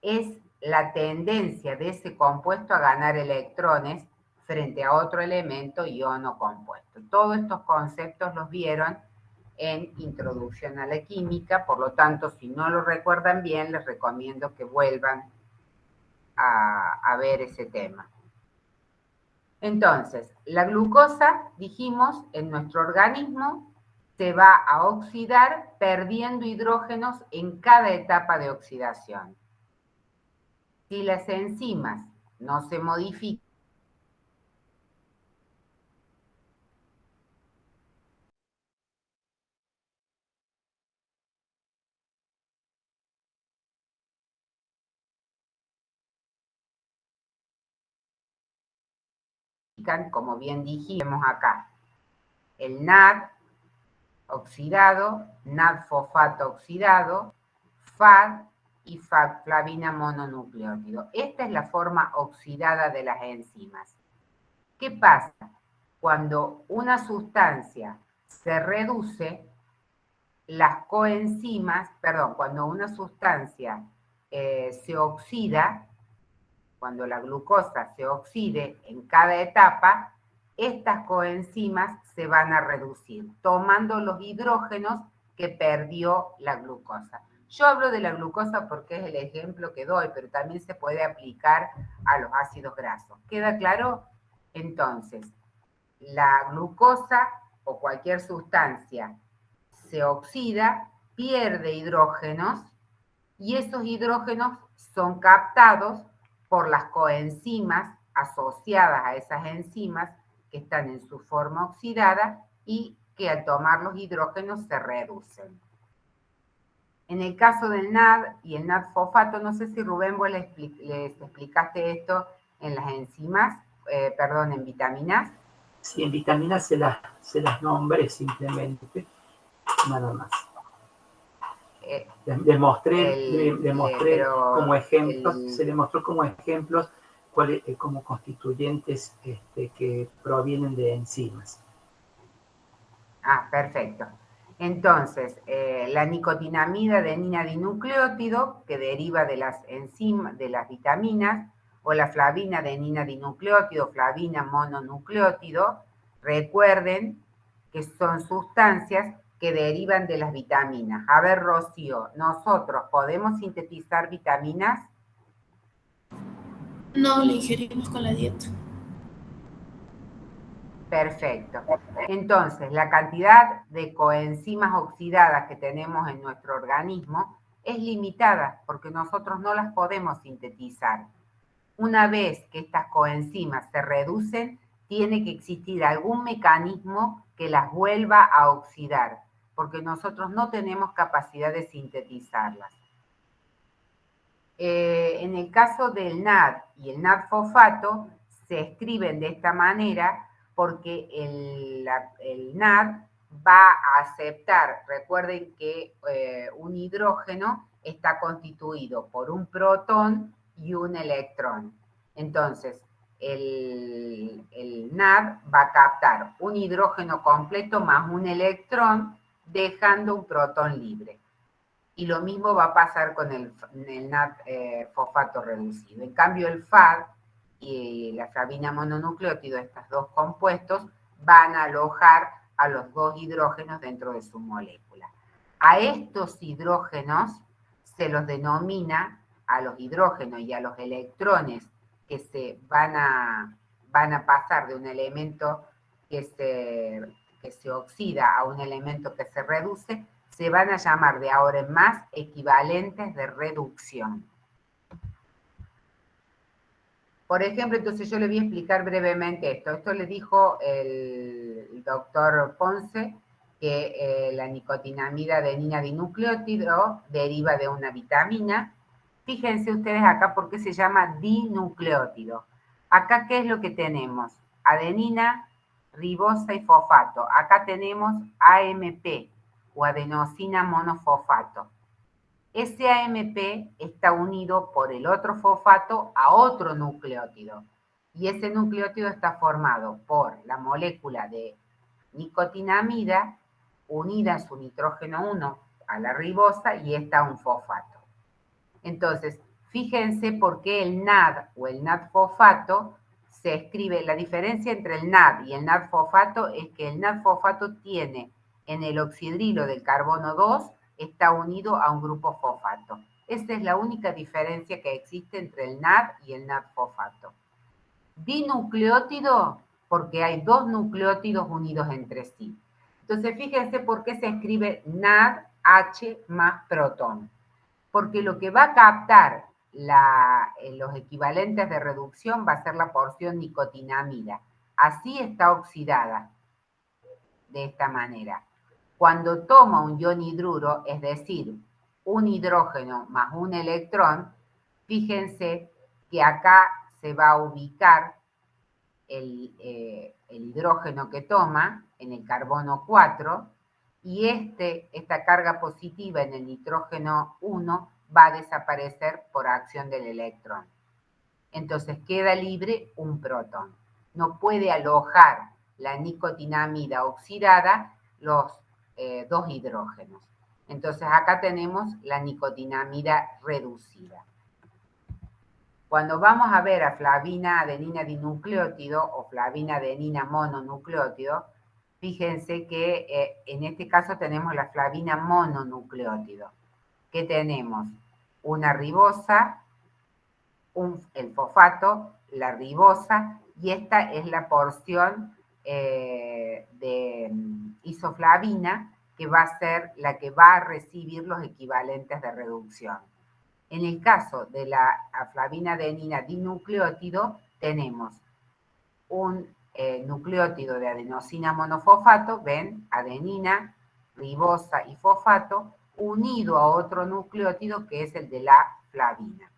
B: Es la tendencia de ese compuesto a ganar electrones frente a otro elemento iono compuesto. Todos estos conceptos los vieron en Introducción a la Química, por lo tanto, si no lo recuerdan bien, les recomiendo que vuelvan a ver ese tema. Entonces, la glucosa, dijimos, en nuestro organismo se va a oxidar perdiendo hidrógenos en cada etapa de oxidación. Si las enzimas no se modifican, como bien dijimos acá, el NAD oxidado, NAD fosfato oxidado, FAD y flavina mononucleótido. Esta es la forma oxidada de las enzimas. ¿Qué pasa? Cuando una sustancia se reduce, las coenzimas, perdón, cuando una sustancia se oxida, cuando la glucosa se oxide en cada etapa, estas coenzimas se van a reducir, tomando los hidrógenos que perdió la glucosa. Yo hablo de la glucosa porque es el ejemplo que doy, pero también se puede aplicar a los ácidos grasos. ¿Queda claro? Entonces, la glucosa o cualquier sustancia se oxida, pierde hidrógenos y esos hidrógenos son captados por las coenzimas asociadas a esas enzimas que están en su forma oxidada y que al tomar los hidrógenos se reducen. En el caso del NAD y el NAD fosfato, no sé si Rubén vos les explicaste esto en las enzimas, en vitaminas.
A: Sí, en vitaminas se las nombré simplemente, nada más. Demostré como ejemplos, se demostró como ejemplos como constituyentes que provienen de enzimas.
B: Ah, perfecto. Entonces, la nicotinamida adenina dinucleótido, que deriva de las enzimas, de las vitaminas, o la flavina adenina dinucleótido, flavina mononucleótido, recuerden que son sustancias que derivan de las vitaminas. A ver, Rocío, ¿nosotros podemos sintetizar vitaminas?
C: No, la ingerimos con la dieta.
B: Perfecto. Entonces, la cantidad de coenzimas oxidadas que tenemos en nuestro organismo es limitada porque nosotros no las podemos sintetizar. Una vez que estas coenzimas se reducen, tiene que existir algún mecanismo que las vuelva a oxidar, porque nosotros no tenemos capacidad de sintetizarlas. En el caso del NAD y el NAD fosfato, se escriben de esta manera porque el NAD va a aceptar, recuerden que un hidrógeno está constituido por un protón y un electrón. Entonces, el NAD va a captar un hidrógeno completo más un electrón, dejando un protón libre. Y lo mismo va a pasar con el NAD fosfato reducido. En cambio, el FAD y la flavina mononucleótido, estos dos compuestos, van a alojar a los dos hidrógenos dentro de su molécula. A estos hidrógenos se los denomina, a los hidrógenos y a los electrones que se van a pasar de un elemento que se oxida a un elemento que se reduce, se van a llamar de ahora en más equivalentes de reducción. Por ejemplo, entonces yo le voy a explicar brevemente esto. Esto le dijo el doctor Ponce, que la nicotinamida adenina dinucleótido deriva de una vitamina. Fíjense ustedes acá por qué se llama dinucleótido. Acá, ¿qué es lo que tenemos? Adenina, ribosa y fosfato. Acá tenemos AMP, o adenosina monofosfato. Ese AMP está unido por el otro fosfato a otro nucleótido. Y ese nucleótido está formado por la molécula de nicotinamida unida a su nitrógeno 1 a la ribosa y esta a un fosfato. Entonces, fíjense por qué el NAD o el NAD fosfato se escribe, la diferencia entre el NAD y el NAD-fosfato es que el NAD-fosfato tiene en el oxidrilo del carbono 2, está unido a un grupo fosfato. Esa es la única diferencia que existe entre el NAD y el NAD-fosfato. Dinucleótido, porque hay dos nucleótidos unidos entre sí. Entonces, fíjense por qué se escribe NADH más protón. Porque lo que va a captar los equivalentes de reducción va a ser la porción nicotinamida. Así está oxidada, de esta manera. Cuando toma un ion hidruro, es decir, un hidrógeno más un electrón, fíjense que acá se va a ubicar el hidrógeno que toma en el carbono 4 y esta carga positiva en el nitrógeno 1 va a desaparecer por acción del electrón. Entonces queda libre un protón. No puede alojar la nicotinamida oxidada los dos hidrógenos. Entonces acá tenemos la nicotinamida reducida. Cuando vamos a ver a flavina adenina dinucleótido o flavina adenina mononucleótido, fíjense que en este caso tenemos la flavina mononucleótido. ¿Qué tenemos? Una ribosa, el fosfato, la ribosa, y esta es la porción de isoflavina que va a ser la que va a recibir los equivalentes de reducción. En el caso de la flavina adenina dinucleótido, tenemos un nucleótido de adenosina monofosfato, ven, adenina, ribosa y fosfato, unido a otro nucleótido que es el de la flavina.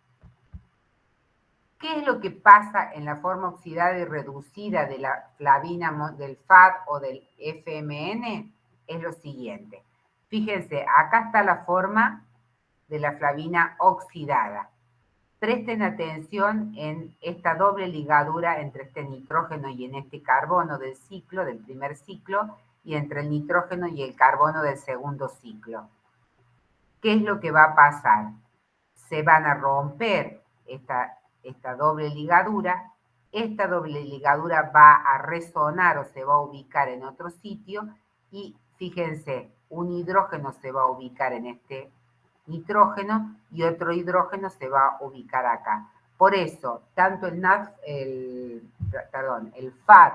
B: ¿Qué es lo que pasa en la forma oxidada y reducida de la flavina del FAD o del FMN? Es lo siguiente. Fíjense, acá está la forma de la flavina oxidada. Presten atención en esta doble ligadura entre este nitrógeno y en este carbono del ciclo, del primer ciclo, y entre el nitrógeno y el carbono del segundo ciclo. ¿Qué es lo que va a pasar? Se van a romper esta doble ligadura. Esta doble ligadura va a resonar o se va a ubicar en otro sitio y fíjense, un hidrógeno se va a ubicar en este nitrógeno y otro hidrógeno se va a ubicar acá. Por eso, tanto el FAD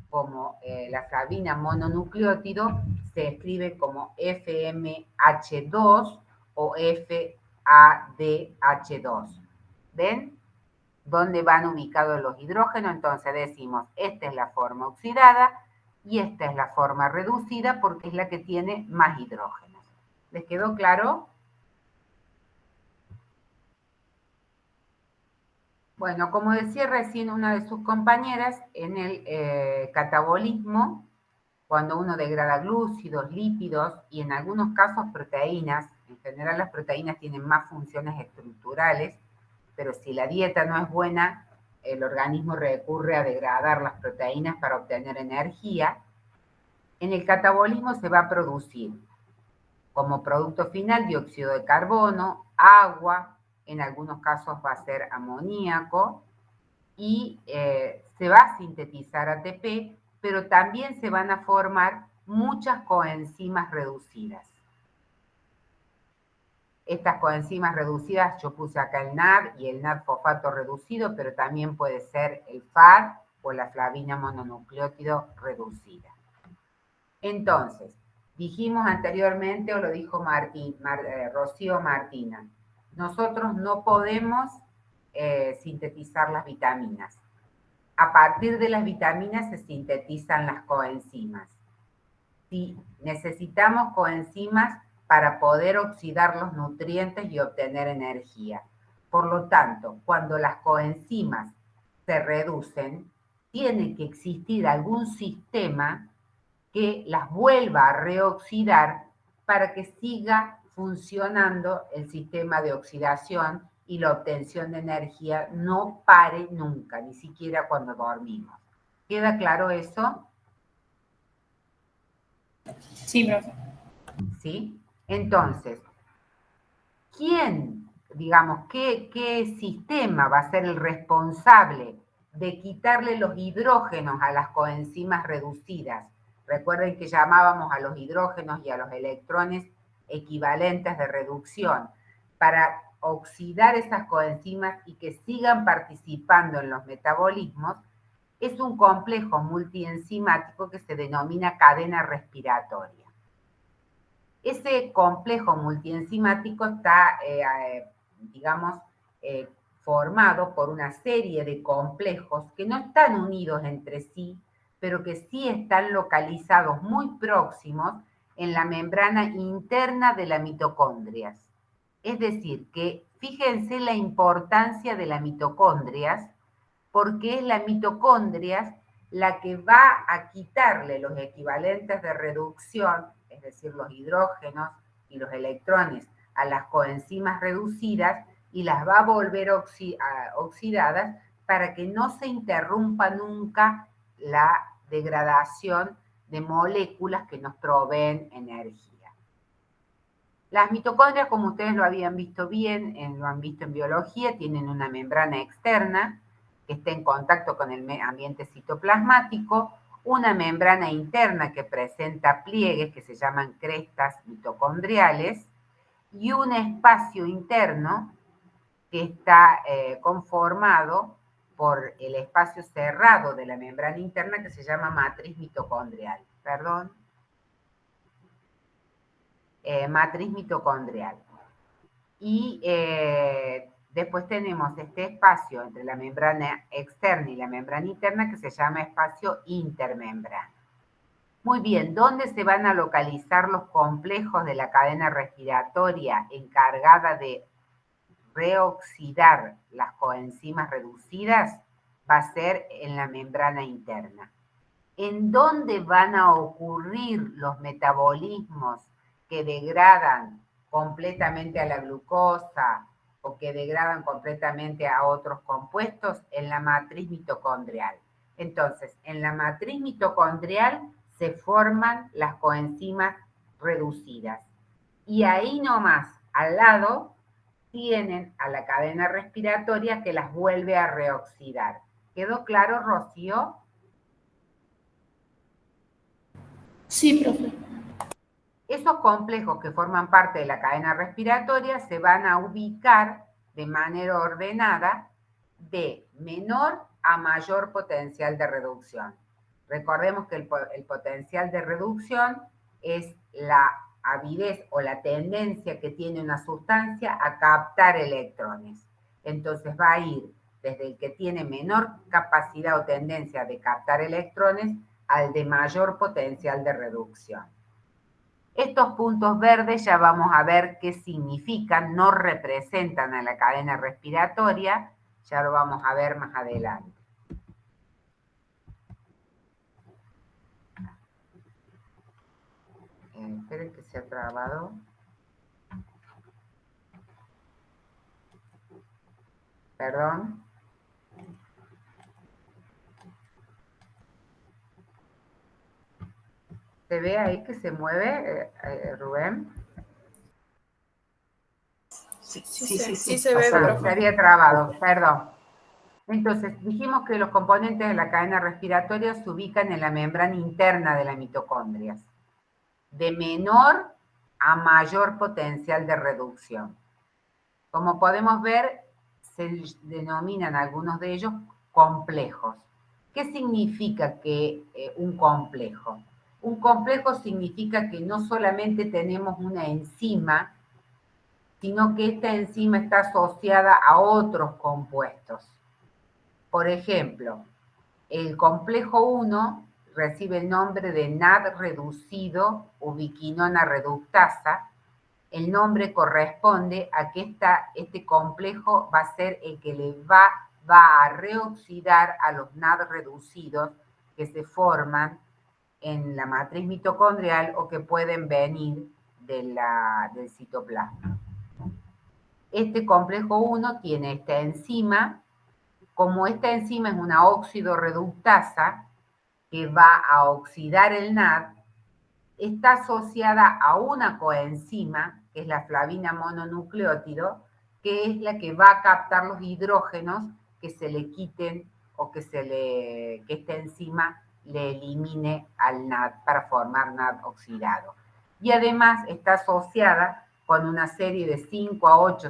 B: como la flavina mononucleótido se escribe como FMH2 o FADH2. ¿Ven? ¿Dónde van ubicados los hidrógenos? Entonces decimos, esta es la forma oxidada y esta es la forma reducida porque es la que tiene más hidrógenos. ¿Les quedó claro? Bueno, como decía recién una de sus compañeras, en el catabolismo, cuando uno degrada glúcidos, lípidos y en algunos casos proteínas, en general las proteínas tienen más funciones estructurales, pero si la dieta no es buena, el organismo recurre a degradar las proteínas para obtener energía. En el catabolismo se va a producir como producto final dióxido de carbono, agua, en algunos casos va a ser amoníaco, y se va a sintetizar ATP, pero también se van a formar muchas coenzimas reducidas. Estas coenzimas reducidas, yo puse acá el NAD y el NAD-fosfato reducido, pero también puede ser el FAD o la flavina mononucleótido reducida. Entonces, dijimos anteriormente, o lo dijo Rocío Martina, nosotros no podemos sintetizar las vitaminas. A partir de las vitaminas se sintetizan las coenzimas. Si necesitamos coenzimas para poder oxidar los nutrientes y obtener energía. Por lo tanto, cuando las coenzimas se reducen, tiene que existir algún sistema que las vuelva a reoxidar para que siga funcionando el sistema de oxidación y la obtención de energía no pare nunca, ni siquiera cuando dormimos. ¿Queda claro eso?
C: Sí, profe.
B: ¿Sí? Entonces, ¿quién, digamos, qué sistema va a ser el responsable de quitarle los hidrógenos a las coenzimas reducidas. Recuerden que llamábamos a los hidrógenos y a los electrones equivalentes de reducción para oxidar esas coenzimas y que sigan participando en los metabolismos. Es un complejo multienzimático que se denomina cadena respiratoria. Ese complejo multienzimático está, formado por una serie de complejos que no están unidos entre sí, pero que sí están localizados muy próximos en la membrana interna de la mitocondria. Es decir, que fíjense la importancia de la mitocondria, porque es la mitocondria la que va a quitarle los equivalentes de reducción, es decir, los hidrógenos y los electrones, a las coenzimas reducidas y las va a volver oxidadas para que no se interrumpa nunca la degradación de moléculas que nos proveen energía. Las mitocondrias, como ustedes lo habían visto bien, lo han visto en biología, tienen una membrana externa que está en contacto con el ambiente citoplasmático, una membrana interna que presenta pliegues que se llaman crestas mitocondriales y un espacio interno que está conformado por el espacio cerrado de la membrana interna que se llama matriz mitocondrial. Matriz mitocondrial. Y después tenemos este espacio entre la membrana externa y la membrana interna que se llama espacio intermembrana. Muy bien, ¿dónde se van a localizar los complejos de la cadena respiratoria encargada de reoxidar las coenzimas reducidas? Va a ser en la membrana interna. ¿En dónde van a ocurrir los metabolismos que degradan completamente a la glucosa o que degradan completamente a otros compuestos? En la matriz mitocondrial. Entonces, en la matriz mitocondrial se forman las coenzimas reducidas. Y ahí nomás, al lado, tienen a la cadena respiratoria que las vuelve a reoxidar. ¿Quedó claro, Rocío?
C: Sí, profe.
B: Esos complejos que forman parte de la cadena respiratoria se van a ubicar de manera ordenada de menor a mayor potencial de reducción. Recordemos que el potencial de reducción es la avidez o la tendencia que tiene una sustancia a captar electrones. Entonces va a ir desde el que tiene menor capacidad o tendencia de captar electrones al de mayor potencial de reducción. Estos puntos verdes ya vamos a ver qué significan, no representan a la cadena respiratoria, ya lo vamos a ver más adelante. Esperen que se ha trabado. Perdón. ¿Se ve ahí que se mueve, Rubén?
C: Sí se ve,
A: Pasalo.
C: profe.
B: Se había trabado, perdón. Entonces, dijimos que los componentes de la cadena respiratoria se ubican en la membrana interna de la mitocondria, de menor a mayor potencial de reducción. Como podemos ver, se denominan algunos de ellos complejos. ¿Qué significa un complejo? Un complejo significa que no solamente tenemos una enzima, sino que esta enzima está asociada a otros compuestos. Por ejemplo, el complejo 1 recibe el nombre de NAD reducido ubiquinona reductasa. El nombre corresponde a que este complejo va a ser el que le va a reoxidar a los NAD reducidos que se forman en la matriz mitocondrial o que pueden venir del citoplasma. Este complejo 1 tiene esta enzima. Como esta enzima es una óxido reductasa que va a oxidar el NAD, está asociada a una coenzima, que es la flavina mononucleótido, que es la que va a captar los hidrógenos que se le quiten o que esta enzima le elimine al NAD para formar NAD oxidado. Y además está asociada con una serie de 5 a 8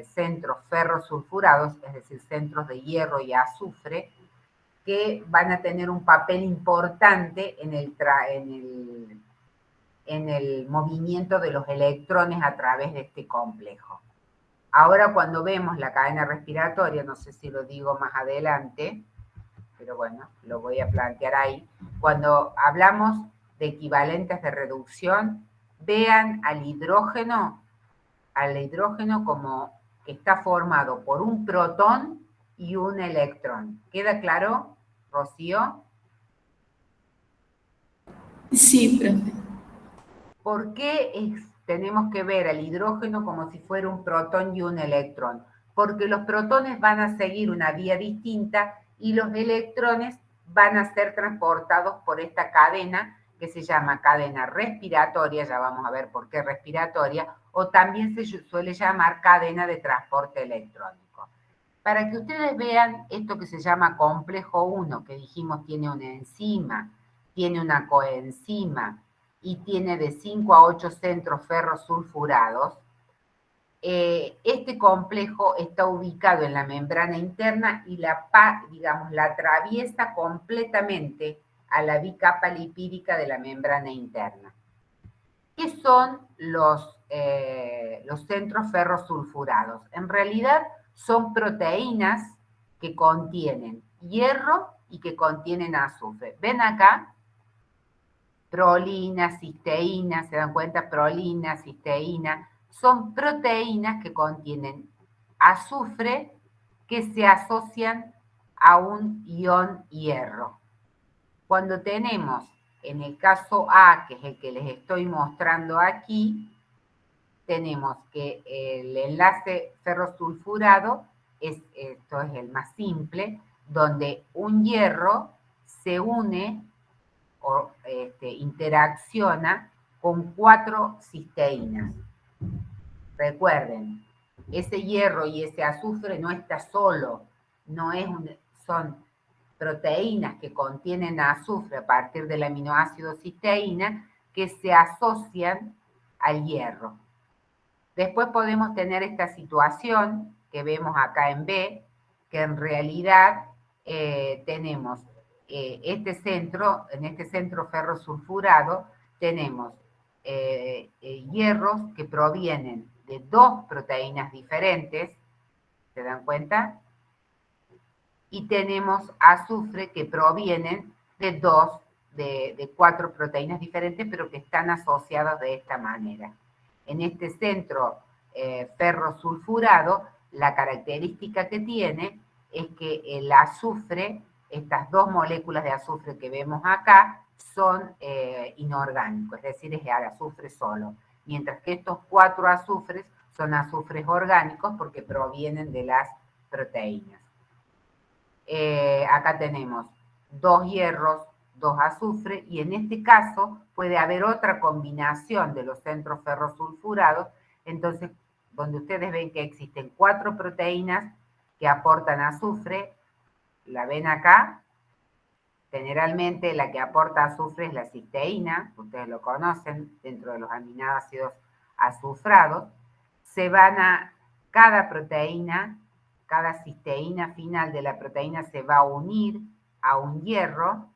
B: centros ferrosulfurados, es decir, centros de hierro y azufre, que van a tener un papel importante en el movimiento de los electrones a través de este complejo. Ahora cuando vemos la cadena respiratoria, no sé si lo digo más adelante, pero bueno, lo voy a plantear ahí. Cuando hablamos de equivalentes de reducción, vean al hidrógeno como que está formado por un protón y un electrón. ¿Queda claro, Rocío?
C: Sí, profe.
B: ¿Por qué tenemos que ver al hidrógeno como si fuera un protón y un electrón? Porque los protones van a seguir una vía distinta y los electrones van a ser transportados por esta cadena que se llama cadena respiratoria, ya vamos a ver por qué respiratoria, o también se suele llamar cadena de transporte electrónico. Para que ustedes vean esto que se llama complejo 1, que dijimos tiene una enzima, tiene una coenzima, y tiene de 5 a 8 centros ferrosulfurados, este complejo está ubicado en la membrana interna y la atraviesa completamente a la bicapa lipídica de la membrana interna. ¿Qué son los centros ferrosulfurados? En realidad son proteínas que contienen hierro y que contienen azufre. ¿Ven acá? Prolina, cisteína, ¿se dan cuenta? Prolina, cisteína, son proteínas que contienen azufre que se asocian a un ion hierro. Cuando tenemos, en el caso A, que es el que les estoy mostrando aquí, tenemos que el enlace ferrosulfurado, esto es el más simple, donde un hierro se une o interacciona con 4 cisteínas. Recuerden, ese hierro y ese azufre no está solo, son proteínas que contienen azufre a partir del aminoácido cisteína que se asocian al hierro. Después podemos tener esta situación que vemos acá en B, que en realidad tenemos en este centro ferrosulfurado tenemos hierros que provienen de 2 proteínas diferentes, ¿se dan cuenta? Y tenemos azufre que provienen de 4 proteínas diferentes, pero que están asociadas de esta manera. En este centro ferrosulfurado, la característica que tiene es que el azufre, estas 2 moléculas de azufre que vemos acá, son inorgánicos, es decir, es el azufre solo, mientras que estos 4 azufres son azufres orgánicos porque provienen de las proteínas. Acá tenemos 2 hierros, 2 azufres, y en este caso puede haber otra combinación de los centros ferrosulfurados, entonces donde ustedes ven que existen 4 proteínas que aportan azufre, la ven acá. Generalmente la que aporta azufre es la cisteína, ustedes lo conocen, dentro de los aminoácidos azufrados. Cada proteína, cada cisteína final de la proteína se va a unir a un hierro.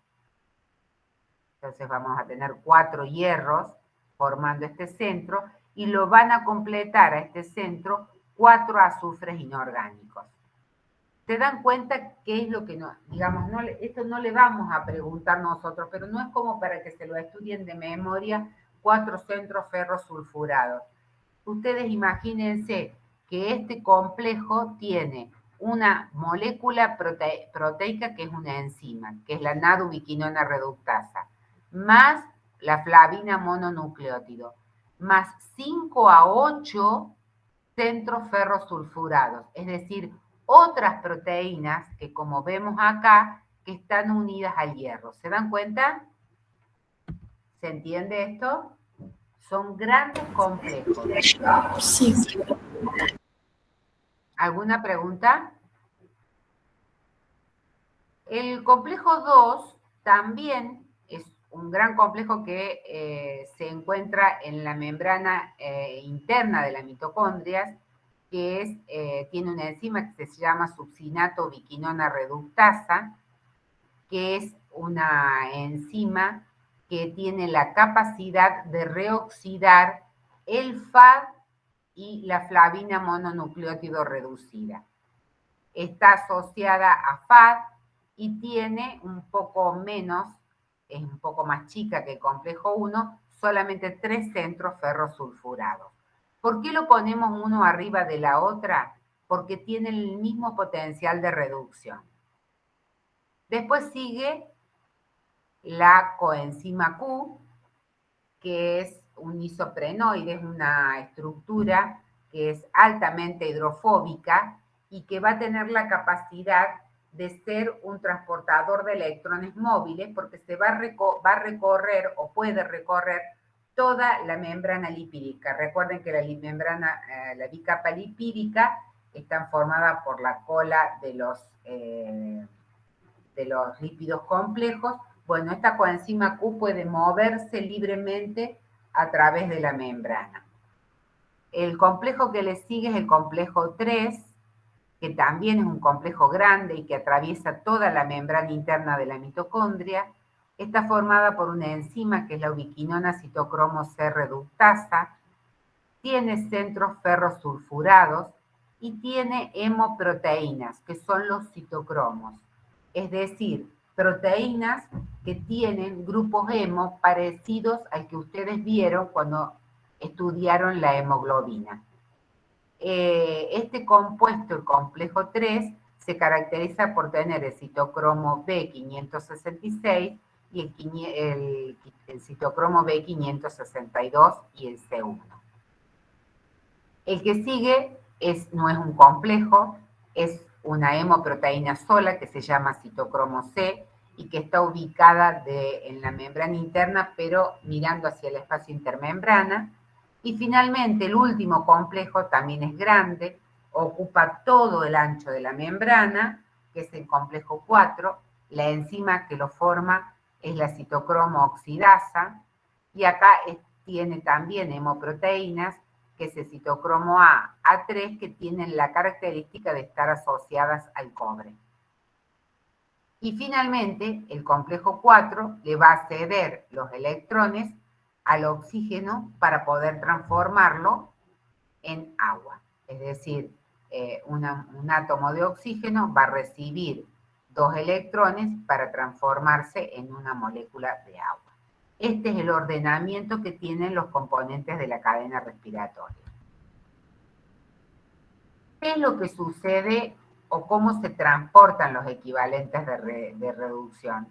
B: Entonces vamos a tener 4 hierros formando este centro y lo van a completar a este centro 4 azufres inorgánicos. ¿Se dan cuenta qué es lo que no, digamos, esto no le vamos a preguntar nosotros, pero no es como para que se lo estudien de memoria 4 centros ferrosulfurados? Ustedes imagínense que este complejo tiene una molécula proteica que es una enzima, que es la NAD-ubiquinona reductasa, más la flavina mononucleótido, más 5 a 8 centros ferrosulfurados, es decir, otras proteínas que, como vemos acá, que están unidas al hierro. ¿Se dan cuenta? ¿Se entiende esto? Son grandes complejos.
C: Sí.
B: ¿Alguna pregunta? El complejo 2 también es un gran complejo que se encuentra en la membrana interna de las mitocondrias, que tiene una enzima que se llama succinato biquinona reductasa, que es una enzima que tiene la capacidad de reoxidar el FAD y la flavina mononucleótido reducida. Está asociada a FAD y tiene un poco menos, es un poco más chica que el complejo 1, solamente 3 centros ferrosulfurados. ¿Por qué lo ponemos uno arriba de la otra? Porque tienen el mismo potencial de reducción. Después sigue la coenzima Q, que es un isoprenoide, es una estructura que es altamente hidrofóbica y que va a tener la capacidad de ser un transportador de electrones móviles porque se va a recorrer o puede recorrer toda la membrana lipídica. Recuerden que la bicapa lipídica está formada por la cola de los lípidos complejos. Bueno, esta coenzima Q puede moverse libremente a través de la membrana. El complejo que le sigue es el complejo 3, que también es un complejo grande y que atraviesa toda la membrana interna de la mitocondria. Está formada por una enzima que es la ubiquinona citocromo C reductasa, tiene centros ferrosulfurados y tiene hemoproteínas, que son los citocromos. Es decir, proteínas que tienen grupos hemo parecidos al que ustedes vieron cuando estudiaron la hemoglobina. Este compuesto, el complejo 3, se caracteriza por tener el citocromo B566 y el citocromo B562 y el C1. El que sigue no es un complejo, es una hemoproteína sola que se llama citocromo C y que está ubicada en la membrana interna, pero mirando hacia el espacio intermembrana. Y finalmente, el último complejo también es grande, ocupa todo el ancho de la membrana, que es el complejo 4. La enzima que lo forma es la citocromo oxidasa, y acá tiene también hemoproteínas, que es el citocromo A, A3, que tienen la característica de estar asociadas al cobre. Y finalmente, el complejo 4 le va a ceder los electrones al oxígeno para poder transformarlo en agua. Es decir, un átomo de oxígeno va a recibir 2 electrones para transformarse en una molécula de agua. Este es el ordenamiento que tienen los componentes de la cadena respiratoria. ¿Qué es lo que sucede o cómo se transportan los equivalentes de reducción?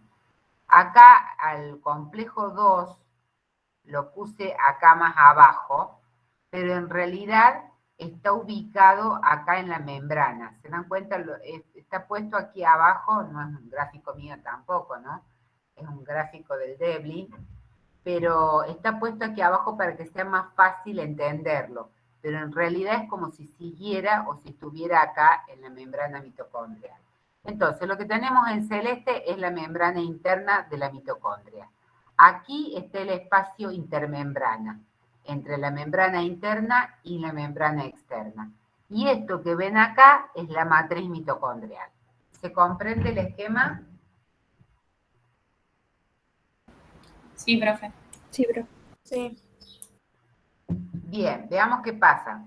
B: Acá al complejo 2 lo puse acá más abajo, pero en realidad está ubicado acá en la membrana. ¿Se dan cuenta? Está puesto aquí abajo, no es un gráfico mío tampoco, ¿no? Es un gráfico del Deblin, pero está puesto aquí abajo para que sea más fácil entenderlo. Pero en realidad es como si siguiera o si estuviera acá en la membrana mitocondrial. Entonces, lo que tenemos en celeste es la membrana interna de la mitocondria. Aquí está el espacio intermembrana, entre la membrana interna y la membrana externa. Y esto que ven acá es la matriz mitocondrial. ¿Se comprende el esquema?
C: Sí, profe.
D: Sí, profe.
E: Sí.
B: Bien, veamos qué pasa.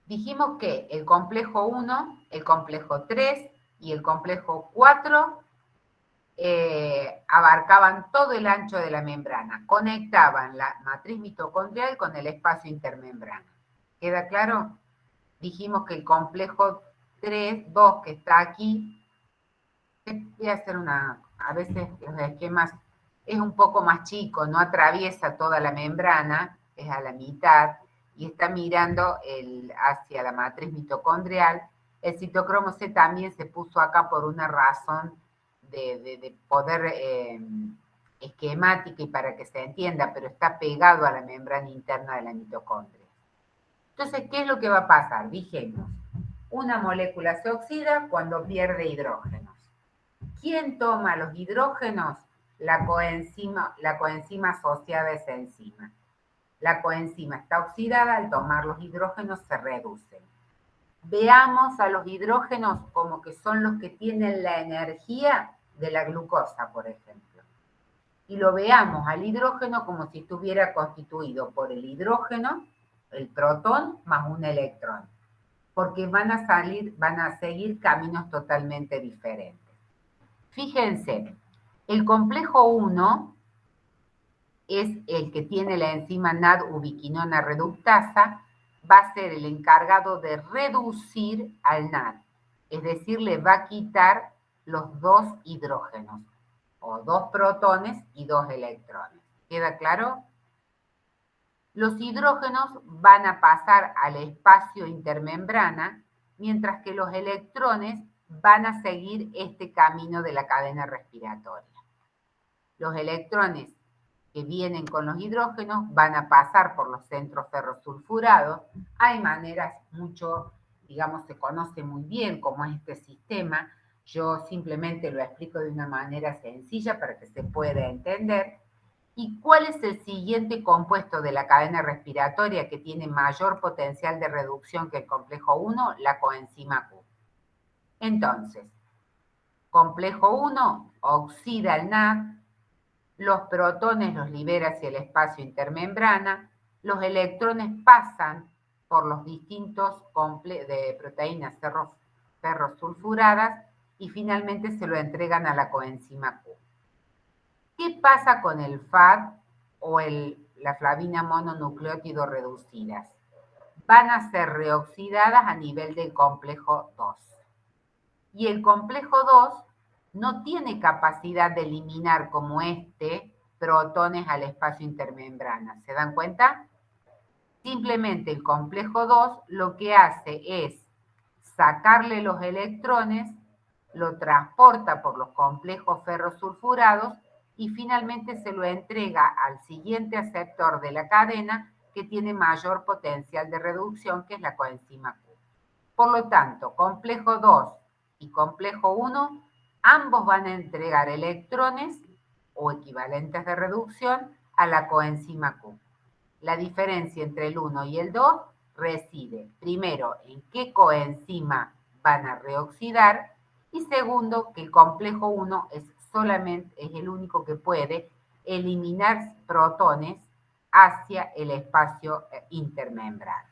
B: Dijimos que el complejo 1, el complejo 3 y el complejo 4 abarcaban todo el ancho de la membrana, conectaban la matriz mitocondrial con el espacio intermembrana. ¿Queda claro? Dijimos que el complejo 3, 2 que está aquí, voy a hacer a veces los esquemas es un poco más chico, no atraviesa toda la membrana, es a la mitad, y está mirando hacia la matriz mitocondrial. El citocromo C también se puso acá por una razón de poder esquemática y para que se entienda, pero está pegado a la membrana interna de la mitocondria. Entonces, ¿qué es lo que va a pasar? Dijimos, una molécula se oxida cuando pierde hidrógenos. ¿Quién toma los hidrógenos? La coenzima asociada a esa enzima. La coenzima está oxidada, al tomar los hidrógenos se reducen. Veamos a los hidrógenos como que son los que tienen la energía de la glucosa, por ejemplo. Y lo veamos al hidrógeno como si estuviera constituido por el hidrógeno, el protón, más un electrón. Porque van a seguir caminos totalmente diferentes. Fíjense, el complejo 1 es el que tiene la enzima NAD-ubiquinona reductasa, va a ser el encargado de reducir al NAD, es decir, le va a quitar los 2 hidrógenos, o 2 protones y 2 electrones. ¿Queda claro? Los hidrógenos van a pasar al espacio intermembrana, mientras que los electrones van a seguir este camino de la cadena respiratoria. Los electrones que vienen con los hidrógenos van a pasar por los centros ferrosulfurados. Hay maneras digamos, se conoce muy bien cómo es este sistema. Yo simplemente lo explico de una manera sencilla para que se pueda entender. ¿Y cuál es el siguiente compuesto de la cadena respiratoria que tiene mayor potencial de reducción que el complejo 1? La coenzima Q. Entonces, complejo 1 oxida el NAD, los protones los libera hacia el espacio intermembrana, los electrones pasan por los distintos de proteínas ferrosulfuradas y finalmente se lo entregan a la coenzima Q. ¿Qué pasa con el FAD o la flavina mononucleótido reducidas? Van a ser reoxidadas a nivel del complejo 2. Y el complejo 2 no tiene capacidad de eliminar como protones al espacio intermembrana. ¿Se dan cuenta? Simplemente el complejo 2 lo que hace es sacarle los electrones, lo transporta por los complejos ferrosulfurados y finalmente se lo entrega al siguiente aceptor de la cadena que tiene mayor potencial de reducción, que es la coenzima Q. Por lo tanto, complejo 2 y complejo 1, ambos van a entregar electrones o equivalentes de reducción a la coenzima Q. La diferencia entre el 1 y el 2 reside, primero, en qué coenzima van a reoxidar, y segundo, que el complejo 1 es el único que puede eliminar protones hacia el espacio intermembrana.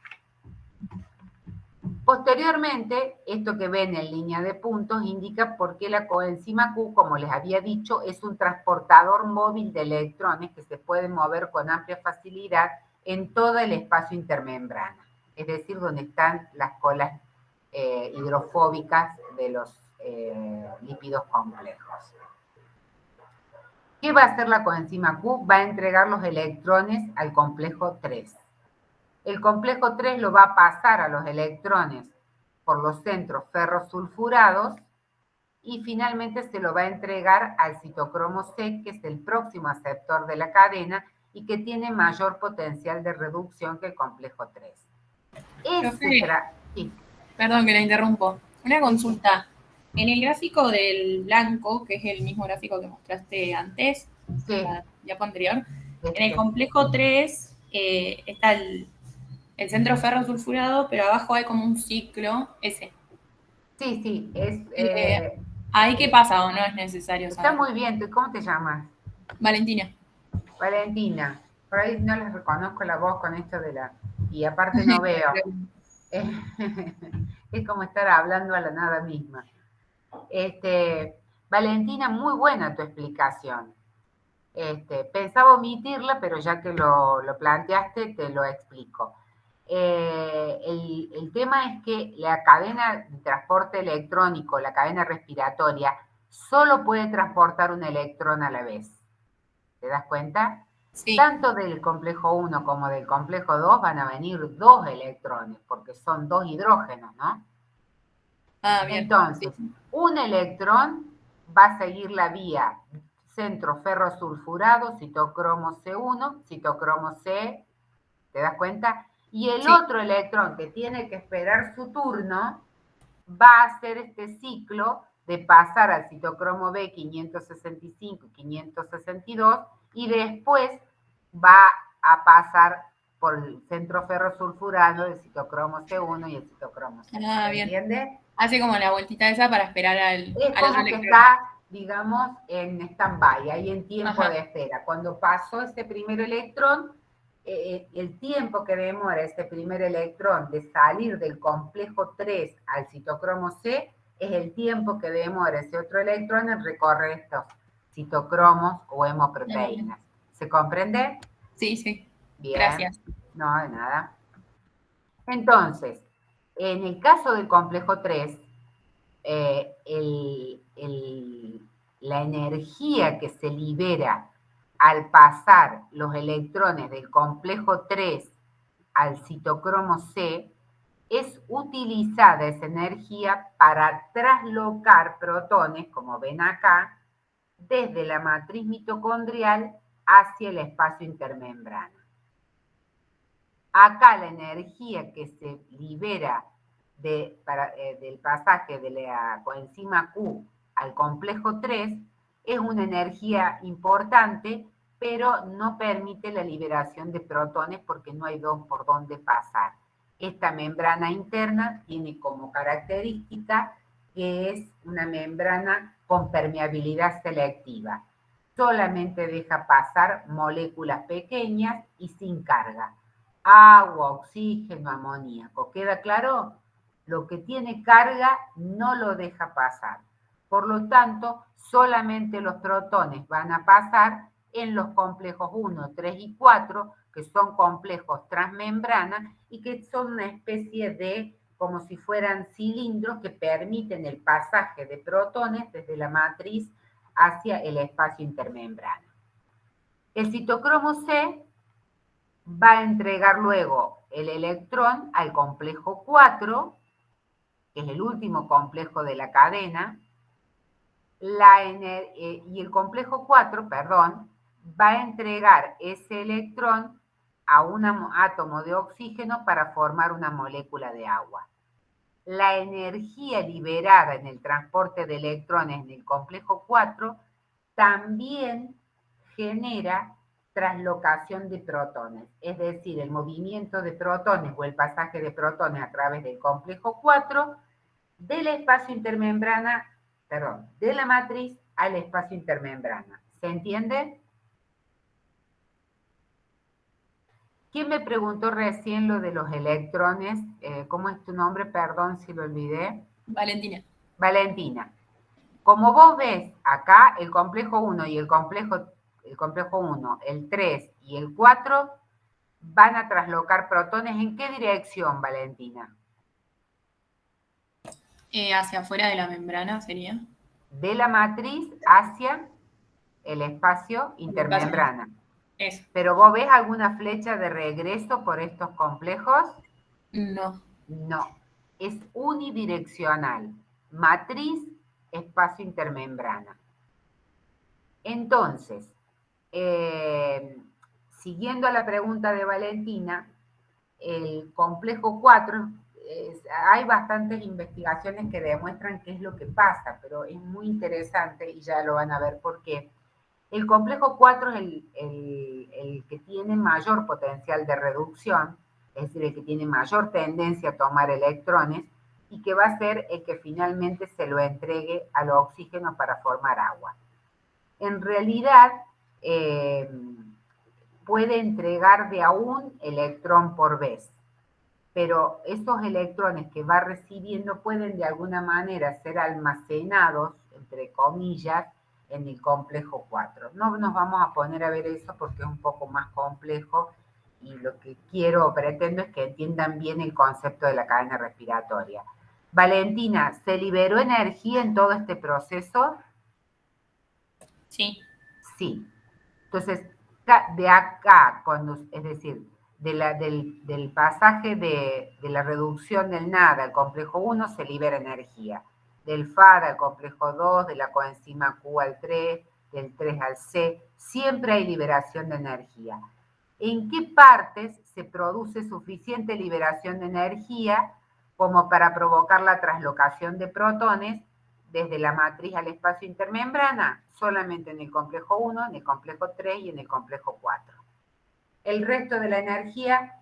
B: Posteriormente, esto que ven en línea de puntos indica por qué la coenzima Q, como les había dicho, es un transportador móvil de electrones que se puede mover con amplia facilidad en todo el espacio intermembrana, es decir, donde están las colas hidrofóbicas de los lípidos complejos. ¿Qué va a hacer la coenzima Q? Va a entregar los electrones al complejo 3. El complejo 3 lo va a pasar a los electrones por los centros ferrosulfurados y finalmente se lo va a entregar al citocromo C, que es el próximo aceptor de la cadena y que tiene mayor potencial de reducción que el complejo 3.
C: Sí. Perdón que la interrumpo. Una consulta. En el gráfico del blanco, que es el mismo gráfico que mostraste antes,
B: sí,
C: la diapo anterior, en el complejo 3 está el centro ferrosulfurado, pero abajo hay como un ciclo S.
B: Sí,
C: ¿ahí qué pasa o no es necesario saber?
B: Está muy bien. ¿Cómo te llamas?
C: Valentina.
B: Valentina. Por ahí no les reconozco la voz con esto de la... Y aparte no veo. Es como estar hablando a la nada misma. Valentina, muy buena tu explicación. Pensaba omitirla, pero ya que lo planteaste, te lo explico. El tema es que la cadena de transporte electrónico, la cadena respiratoria, solo puede transportar un electrón a la vez. ¿Te das cuenta?
C: Sí.
B: Tanto del complejo 1 como del complejo 2 van a venir 2 electrones, porque son 2 hidrógenos, ¿no?
C: Ah, bien.
B: Entonces,
C: sí.
B: Un electrón va a seguir la vía centro ferrosulfurado, citocromo C1, citocromo C, ¿te das cuenta? Y el otro electrón que tiene que esperar su turno va a hacer este ciclo de pasar al citocromo B 565 y 562 y después va a pasar por el centro ferrosulfurado del citocromo C1 y el citocromo C.
C: Ah,
B: ¿Se
C: bien.
B: entiende?
C: Hace como la vueltita esa para esperar al
B: Es
C: otro
B: como que
C: electrón.
B: está, digamos, en stand-by, ahí en tiempo
C: Ajá.
B: de espera. Cuando pasó ese primer electrón, el tiempo que demora este primer electrón de salir del complejo 3 al citocromo C es el tiempo que demora ese otro electrón en recorrer estos citocromos o hemoproteínas. ¿Se comprende?
C: Sí, sí.
B: Bien.
C: Gracias.
B: No, de nada. Entonces, en el caso del complejo 3, la energía que se libera al pasar los electrones del complejo 3 al citocromo C es utilizada esa energía para traslocar protones, como ven acá, desde la matriz mitocondrial hacia el espacio intermembrana. Acá la energía que se libera del pasaje de la coenzima Q al complejo 3 es una energía importante, pero no permite la liberación de protones porque no hay por dónde pasar. Esta membrana interna tiene como característica que es una membrana con permeabilidad selectiva. Solamente deja pasar moléculas pequeñas y sin carga. Agua, oxígeno, amoníaco. ¿Queda claro? Lo que tiene carga no lo deja pasar. Por lo tanto, solamente los protones van a pasar en los complejos 1, 3 y 4, que son complejos transmembrana y que son una especie de, como si fueran cilindros que permiten el pasaje de protones desde la matriz hacia el espacio intermembrana. El citocromo C va a entregar luego el electrón al complejo 4, que es el último complejo de la cadena, y el complejo 4, perdón, va a entregar ese electrón a un átomo de oxígeno para formar una molécula de agua. La energía liberada en el transporte de electrones en el complejo 4 también genera traslocación de protones, es decir, el movimiento de protones o el pasaje de protones a través del complejo 4 del espacio intermembrana, perdón, de la matriz al espacio intermembrana. ¿Se entiende? ¿Quién me preguntó recién lo de los electrones? ¿Cómo es tu nombre? Perdón si lo olvidé.
C: Valentina.
B: Valentina. Como vos ves acá, el complejo 1 y el complejo 1, el 3 y el 4 van a traslocar protones. ¿En qué dirección, Valentina?
C: Hacia afuera de la membrana sería.
B: De la matriz hacia el espacio intermembrana.
C: Eso.
B: ¿Pero vos ves alguna flecha de regreso por estos complejos?
C: No.
B: No, es unidireccional. Matriz, espacio intermembrana. Entonces, siguiendo la pregunta de Valentina, el complejo 4, hay bastantes investigaciones que demuestran qué es lo que pasa, pero es muy interesante y ya lo van a ver por qué. El complejo 4 es el que tiene mayor potencial de reducción, es decir, el que tiene mayor tendencia a tomar electrones y que va a ser el que finalmente se lo entregue al oxígeno para formar agua. En realidad, puede entregar de a un electrón por vez, pero esos electrones que va recibiendo pueden de alguna manera ser almacenados, entre comillas, en el complejo 4. No nos vamos a poner a ver eso porque es un poco más complejo y lo que quiero o pretendo es que entiendan bien el concepto de la cadena respiratoria. Valentina, ¿se liberó energía en todo este proceso?
C: Sí.
B: Sí. Entonces, de acá, es decir, del pasaje de la reducción del NAD al complejo 1 se libera energía. Del FAD al complejo 2, de la coenzima Q al 3, del 3 al C, siempre hay liberación de energía. ¿En qué partes se produce suficiente liberación de energía como para provocar la traslocación de protones desde la matriz al espacio intermembrana solamente en el complejo 1, en el complejo 3 y en el complejo 4. El resto de la energía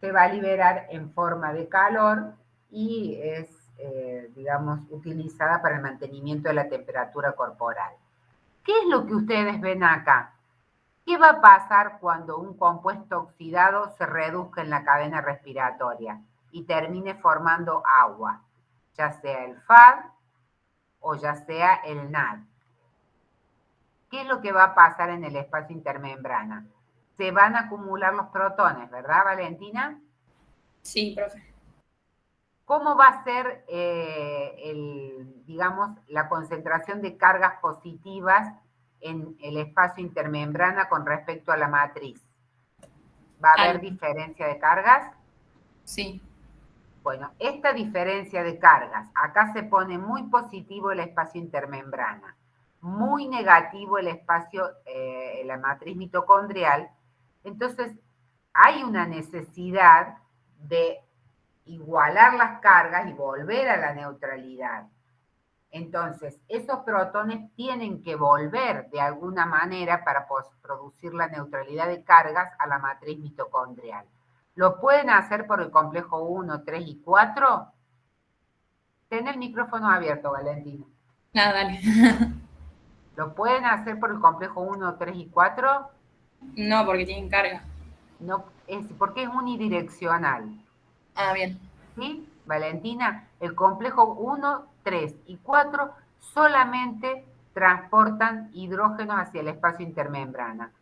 B: se va a liberar en forma de calor y es, digamos, utilizada para el mantenimiento de la temperatura corporal. ¿Qué es lo que ustedes ven acá? ¿Qué va a pasar cuando un compuesto oxidado se reduzca en la cadena respiratoria y termine formando agua? Ya sea el FAD o ya sea el NAD. ¿Qué es lo que va a pasar en el espacio intermembrana? Se van a acumular los protones, ¿verdad, Valentina?
C: Sí, profe.
B: ¿Cómo va a ser, digamos, la concentración de cargas positivas en el espacio intermembrana con respecto a la matriz? ¿Va a haber diferencia de cargas?
C: Sí.
B: Bueno, esta diferencia de cargas, acá se pone muy positivo el espacio intermembrana, muy negativo el espacio, la matriz mitocondrial. Entonces, hay una necesidad de igualar las cargas y volver a la neutralidad. Entonces, esos protones tienen que volver de alguna manera para producir la neutralidad de cargas a la matriz mitocondrial. ¿Lo pueden hacer por el complejo 1, 3 y 4? Ten el micrófono abierto, Valentina.
C: Nada, dale.
B: ¿Lo pueden hacer por el complejo 1, 3 y 4?
C: No, porque tienen carga.
B: No, porque es unidireccional.
C: Ah, bien.
B: ¿Sí, Valentina? El complejo 1, 3 y 4 solamente transportan hidrógenos hacia el espacio intermembrana.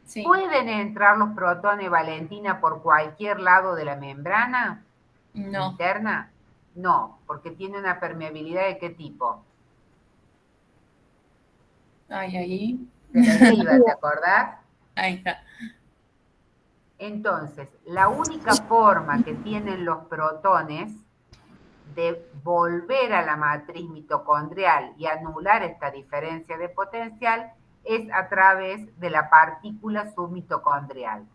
C: Sí.
B: ¿Pueden entrar los protones, Valentina, por cualquier lado de la membrana
C: No.
B: interna? No, porque tiene una permeabilidad ¿de qué tipo?
C: Ay, ahí.
B: De la IVA, ¿te acordás?
C: Ahí está.
B: Entonces, la única forma que tienen los protones de volver a la matriz mitocondrial y anular esta diferencia de potencial es a través de la partícula submitocondrial.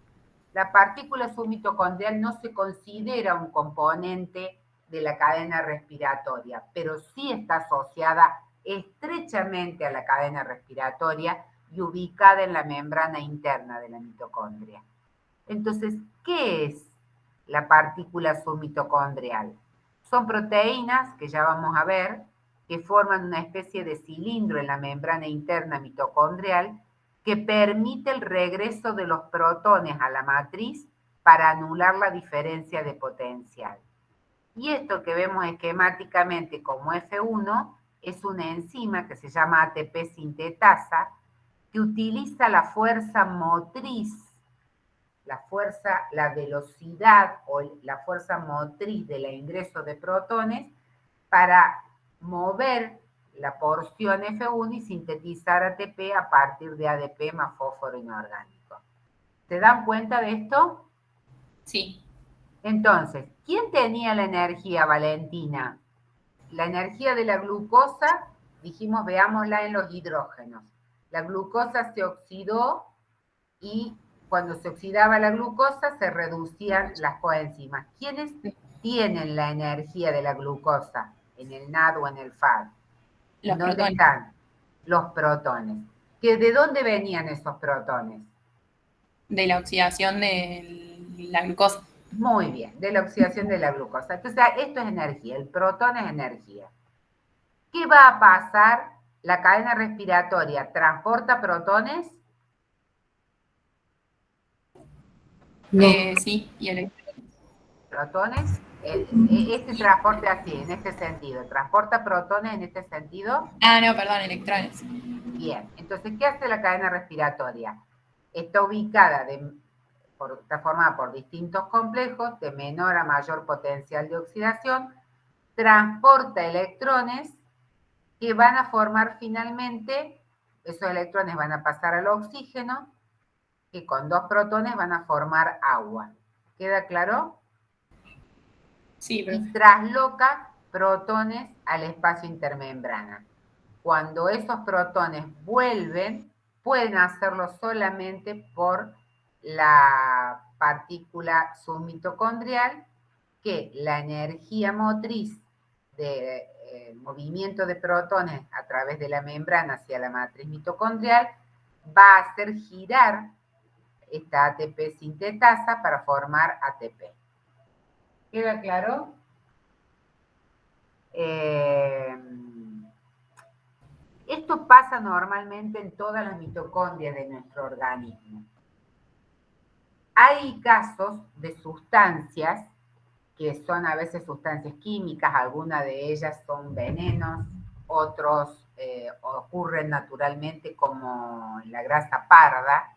B: La partícula submitocondrial no se considera un componente de la cadena respiratoria, pero sí está asociada estrechamente a la cadena respiratoria y ubicada en la membrana interna de la mitocondria. Entonces, ¿qué es la partícula submitocondrial? Son proteínas, que ya vamos a ver, que forman una especie de cilindro en la membrana interna mitocondrial que permite el regreso de los protones a la matriz para anular la diferencia de potencial. Y esto que vemos esquemáticamente como F1 es una enzima que se llama ATP sintetasa, que utiliza la fuerza motriz, la velocidad o la fuerza motriz del ingreso de protones para mover la porción F1 y sintetizar ATP a partir de ADP más fósforo inorgánico. ¿Se dan cuenta de esto?
C: Sí.
B: Entonces, ¿quién tenía la energía, Valentina? La energía de la glucosa, dijimos, veámosla en los hidrógenos. La glucosa se oxidó y cuando se oxidaba la glucosa se reducían las coenzimas. ¿Quiénes tienen la energía de la glucosa? En el NAD o en el FAD.
C: Los
B: ¿Dónde
C: protones.
B: están? Los protones. ¿De dónde venían esos protones?
C: De la oxidación de la glucosa.
B: Muy bien, de la oxidación de la glucosa. Entonces, esto es energía, el protón es energía. ¿Qué va a pasar? La cadena respiratoria transporta protones.
A: No.
C: Sí, y electrones.
B: Protones, este transporte así, en este sentido, transporta protones en este sentido.
C: Ah, no, perdón, electrones.
B: Bien, entonces, ¿qué hace la cadena respiratoria? Está ubicada, está formada por distintos complejos de menor a mayor potencial de oxidación, transporta electrones que van a formar finalmente, esos electrones van a pasar al oxígeno, que con 2 protones van a formar agua. ¿Queda claro?
C: Sí, profe.
B: Y trasloca protones al espacio intermembrana. Cuando esos protones vuelven, pueden hacerlo solamente por la partícula submitocondrial, que la energía motriz de movimiento de protones a través de la membrana hacia la matriz mitocondrial va a hacer girar esta ATP sintetasa para formar ATP. ¿Queda claro? Esto pasa normalmente en todas las mitocondrias de nuestro organismo. Hay casos de sustancias que son a veces sustancias químicas, algunas de ellas son venenos, otros ocurren naturalmente como la grasa parda,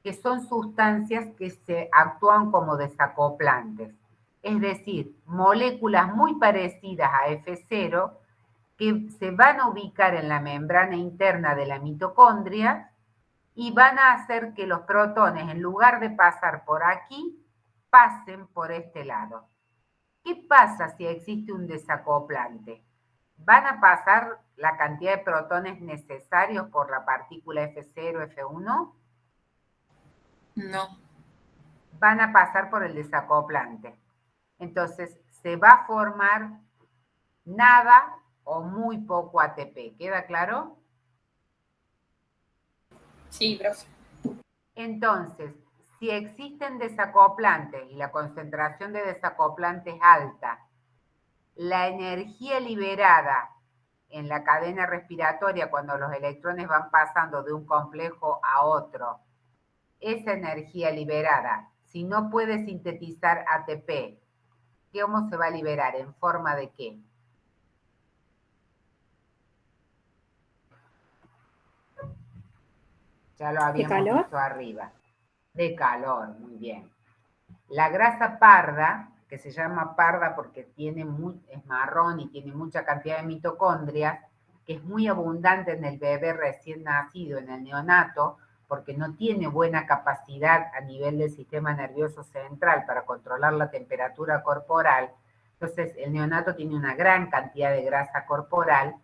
B: que son sustancias que se actúan como desacoplantes, es decir, moléculas muy parecidas a F0 que se van a ubicar en la membrana interna de la mitocondria y van a hacer que los protones, en lugar de pasar por aquí, pasen por este lado. ¿Qué pasa si existe un desacoplante? ¿Van a pasar la cantidad de protones necesarios por la partícula F0, F1?
C: No.
B: Van a pasar por el desacoplante. Entonces, se va a formar nada o muy poco ATP. ¿Queda claro?
C: Sí, profe.
B: Entonces, si existen desacoplantes y la concentración de desacoplantes es alta, la energía liberada en la cadena respiratoria cuando los electrones van pasando de un complejo a otro, esa energía liberada, si no puede sintetizar ATP, ¿cómo se va a liberar? ¿En forma de qué? Ya lo habíamos visto arriba. De calor, muy bien. La grasa parda, que se llama parda porque es marrón y tiene mucha cantidad de mitocondrias, que es muy abundante en el bebé recién nacido, en el neonato, porque no tiene buena capacidad a nivel del sistema nervioso central para controlar la temperatura corporal. Entonces, el neonato tiene una gran cantidad de grasa corporal,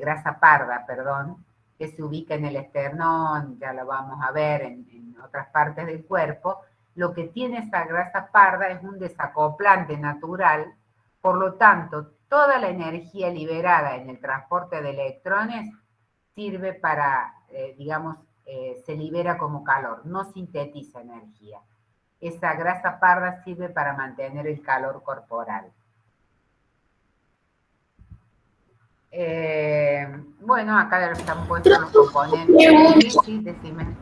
B: grasa parda, perdón, que se ubica en el esternón, ya lo vamos a ver en otras partes del cuerpo. Lo que tiene esa grasa parda es un desacoplante natural, por lo tanto, toda la energía liberada en el transporte de electrones sirve para, se libera como calor, no sintetiza energía. Esa grasa parda sirve para mantener el calor corporal. Bueno, acá están puestos los componentes. Sí, decime.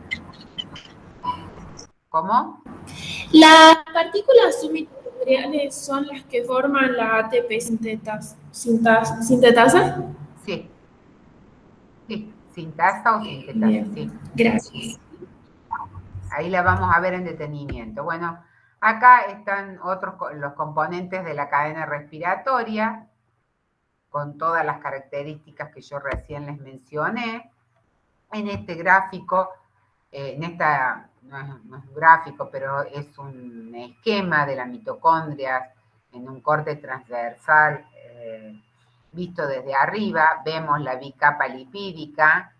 B: ¿Cómo?
E: Las partículas submitocondriales son las que forman la ATP sintetasa.
B: Sí. Sí, sintasa o sintetasa,
E: Bien,
B: sí.
E: gracias.
B: Ahí la vamos a ver en detenimiento. Bueno, acá están los componentes de la cadena respiratoria, con todas las características que yo recién les mencioné. En este gráfico, no es un gráfico, pero es un esquema de la mitocondria en un corte transversal visto desde arriba. Vemos la bicapa lipídica,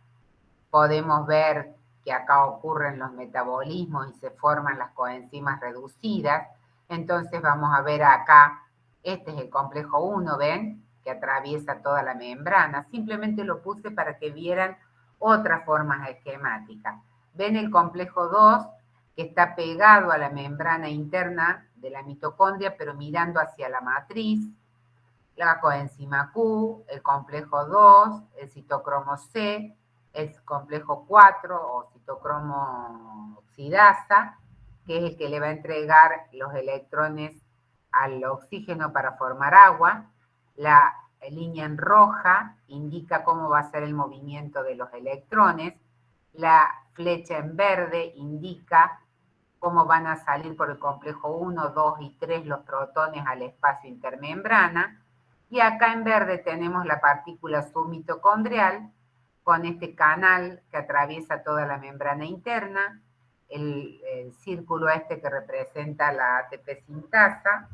B: podemos ver que acá ocurren los metabolismos y se forman las coenzimas reducidas. Entonces vamos a ver acá, este es el complejo 1, ¿ven? Que atraviesa toda la membrana. Simplemente lo puse para que vieran otras formas esquemáticas. Ven el complejo 2, que está pegado a la membrana interna de la mitocondria, pero mirando hacia la matriz. La coenzima Q, el complejo 2, el citocromo C, el complejo 4 o citocromo oxidasa, que es el que le va a entregar los electrones al oxígeno para formar agua. La línea en roja indica cómo va a ser el movimiento de los electrones. La flecha en verde indica cómo van a salir por el complejo 1, 2 y 3 los protones al espacio intermembrana. Y acá en verde tenemos la partícula submitocondrial con este canal que atraviesa toda la membrana interna, el círculo este que representa la ATP sintasa,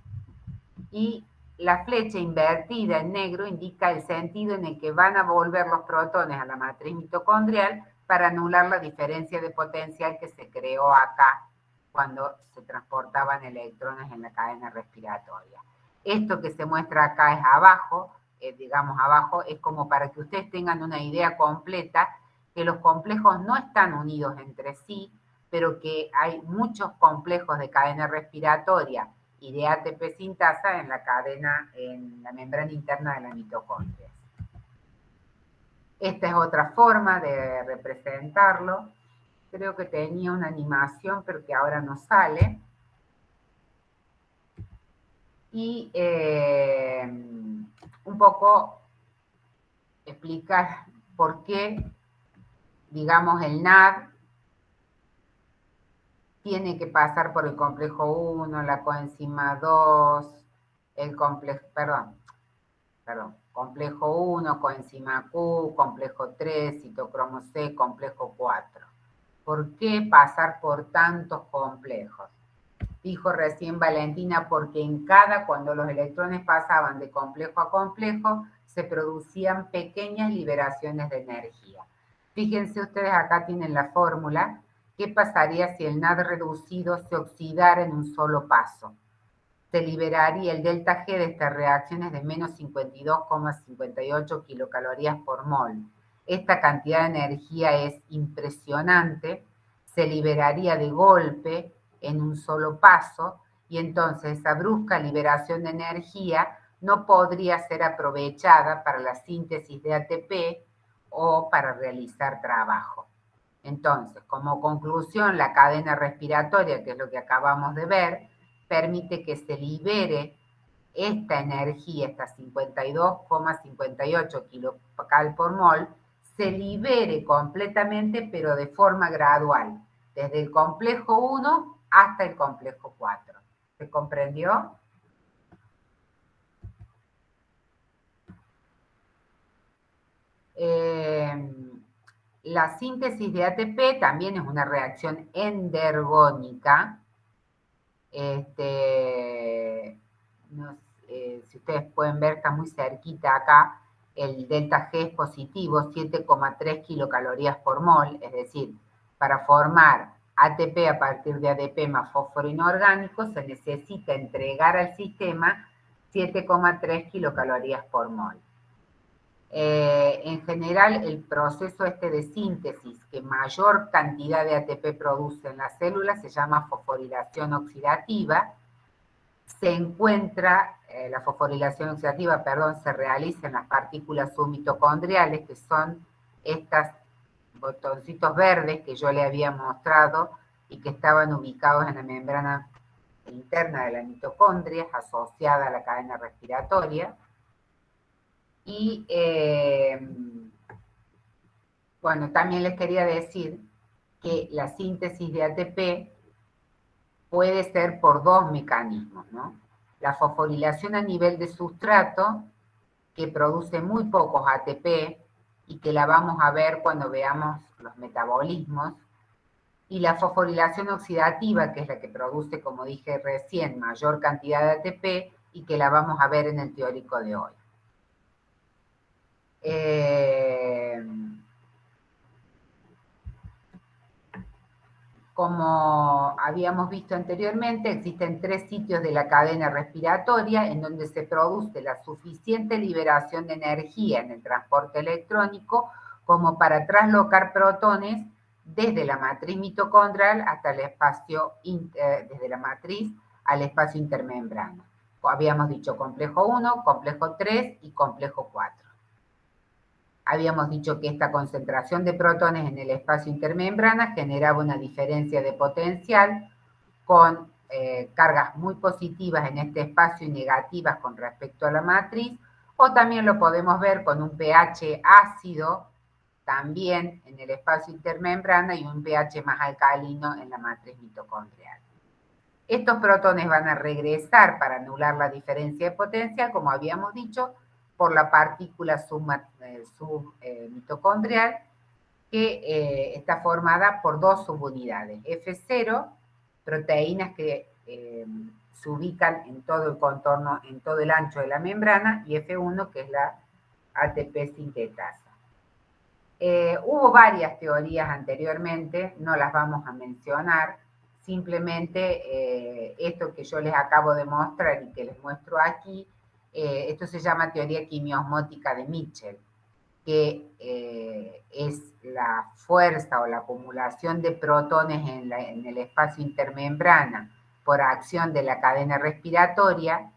B: y la flecha invertida en negro indica el sentido en el que van a volver los protones a la matriz mitocondrial para anular la diferencia de potencial que se creó acá cuando se transportaban electrones en la cadena respiratoria. Esto que se muestra acá es abajo, digamos, abajo, es como para que ustedes tengan una idea completa que los complejos no están unidos entre sí, pero que hay muchos complejos de cadena respiratoria y de ATP sintasa en la cadena, en la membrana interna de la mitocondria. Esta es otra forma de representarlo. Creo que tenía una animación, pero que ahora no sale. Y un poco explicar por qué, digamos, el NAD tiene que pasar por el complejo 1, la coenzima 2, el complejo, complejo 1, coenzima Q, complejo 3, citocromo C, complejo 4. ¿Por qué pasar por tantos complejos? Dijo recién Valentina, porque cuando los electrones pasaban de complejo a complejo, se producían pequeñas liberaciones de energía. Fíjense ustedes, acá tienen la fórmula. ¿Qué pasaría si el NAD reducido se oxidara en un solo paso? Se liberaría el delta G de estas reacciones de menos 52,58 kilocalorías por mol. Esta cantidad de energía es impresionante, se liberaría de golpe en un solo paso, y entonces esa brusca liberación de energía no podría ser aprovechada para la síntesis de ATP o para realizar trabajo. Entonces, como conclusión, la cadena respiratoria, que es lo que acabamos de ver, permite que se libere esta energía, esta 52,58 kilocal por mol, se libere completamente, pero de forma gradual, desde el complejo 1 hasta el complejo 4. ¿Se comprendió? La síntesis de ATP también es una reacción endergónica. Si ustedes pueden ver, está muy cerquita acá, el delta G es positivo, 7,3 kilocalorías por mol, es decir, para formar ATP a partir de ADP más fósforo inorgánico, se necesita entregar al sistema 7,3 kilocalorías por mol. En general, el proceso de síntesis que mayor cantidad de ATP produce en las células se llama fosforilación oxidativa. Se encuentra, la fosforilación oxidativa, se realiza en las partículas submitocondriales, que son estos botoncitos verdes que yo le había mostrado y que estaban ubicados en la membrana interna de la mitocondria, asociada a la cadena respiratoria. Y, bueno, también les quería decir que la síntesis de ATP puede ser por dos mecanismos, ¿no? La fosforilación a nivel de sustrato, que produce muy pocos ATP y que la vamos a ver cuando veamos los metabolismos, y la fosforilación oxidativa, que es la que produce, como dije recién, mayor cantidad de ATP y que la vamos a ver en el teórico de hoy. Como habíamos visto anteriormente, existen 3 sitios de la cadena respiratoria en donde se produce la suficiente liberación de energía en el transporte electrónico como para traslocar protones desde la matriz mitocondrial hasta el espacio, desde la matriz al espacio intermembrana. Habíamos dicho complejo 1, complejo 3 y complejo 4. Habíamos dicho que esta concentración de protones en el espacio intermembrana generaba una diferencia de potencial con cargas muy positivas en este espacio y negativas con respecto a la matriz, o también lo podemos ver con un pH ácido también en el espacio intermembrana y un pH más alcalino en la matriz mitocondrial. Estos protones van a regresar para anular la diferencia de potencial, como habíamos dicho, por la partícula submitocondrial, que está formada por 2 subunidades. F0, proteínas que se ubican en todo el contorno, en todo el ancho de la membrana, y F1, que es la ATP sintetasa. Hubo varias teorías anteriormente, no las vamos a mencionar, simplemente esto que yo les acabo de mostrar y que les muestro aquí, Esto se llama teoría quimiosmótica de Mitchell, que es la fuerza o la acumulación de protones en el espacio intermembrana por acción de la cadena respiratoria.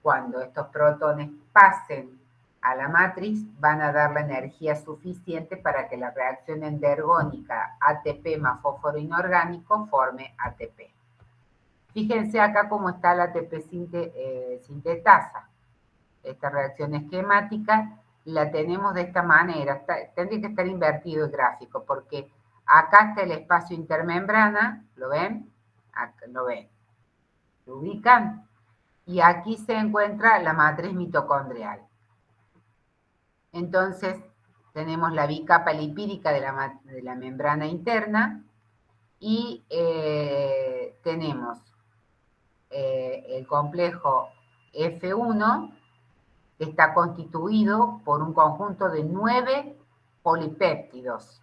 B: Cuando estos protones pasen a la matriz, van a dar la energía suficiente para que la reacción endergónica ATP más fósforo inorgánico forme ATP. Fíjense acá cómo está la ATP sintetasa. Esta reacción esquemática la tenemos de esta manera. Tendría que estar invertido el gráfico, porque acá está el espacio intermembrana, ¿lo ven? Acá, ¿lo ven? ¿Lo ubican? Y aquí se encuentra la matriz mitocondrial. Entonces, tenemos la bicapa lipídica de la membrana interna y tenemos el complejo F1, que está constituido por un conjunto de 9 polipéptidos,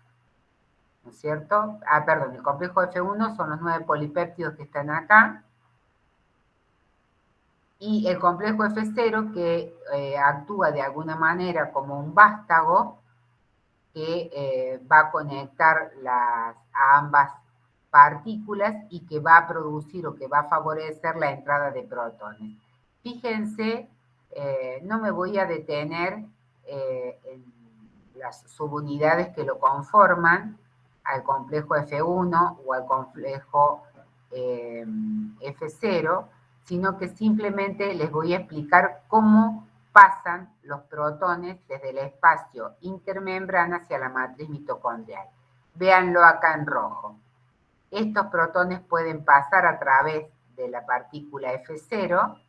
B: ¿no es cierto? Perdón, el complejo F1 son los 9 polipéptidos que están acá, y el complejo F0 que actúa de alguna manera como un vástago que va a conectar a ambas partículas y que va a producir o que va a favorecer la entrada de protones. Fíjense, no me voy a detener en las subunidades que lo conforman, al complejo F1 o al complejo F0, sino que simplemente les voy a explicar cómo pasan los protones desde el espacio intermembrana hacia la matriz mitocondrial. Véanlo acá en rojo. Estos protones pueden pasar a través de la partícula F0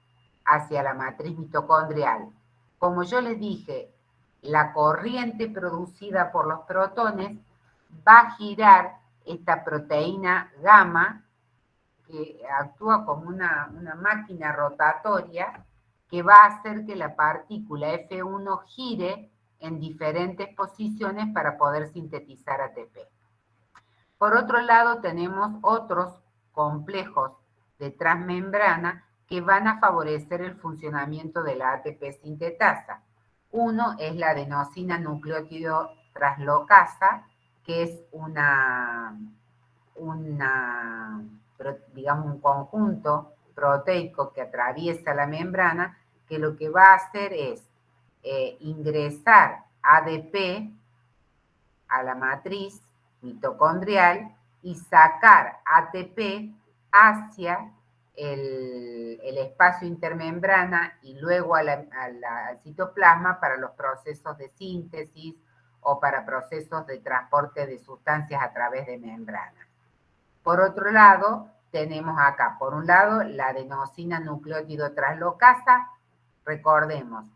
B: hacia la matriz mitocondrial. Como yo les dije, la corriente producida por los protones va a girar esta proteína gamma, que actúa como una máquina rotatoria, que va a hacer que la partícula F1 gire en diferentes posiciones para poder sintetizar ATP. Por otro lado, tenemos otros complejos de transmembrana que van a favorecer el funcionamiento de la ATP sintetasa. Uno es la adenosina nucleótido traslocasa, que es digamos, un conjunto proteico que atraviesa la membrana, que lo que va a hacer es ingresar ADP a la matriz mitocondrial y sacar ATP hacia el espacio intermembrana y luego al citoplasma para los procesos de síntesis o para procesos de transporte de sustancias a través de membrana. Por otro lado, tenemos acá, por un lado, la adenosina nucleótido traslocasa, recordemos,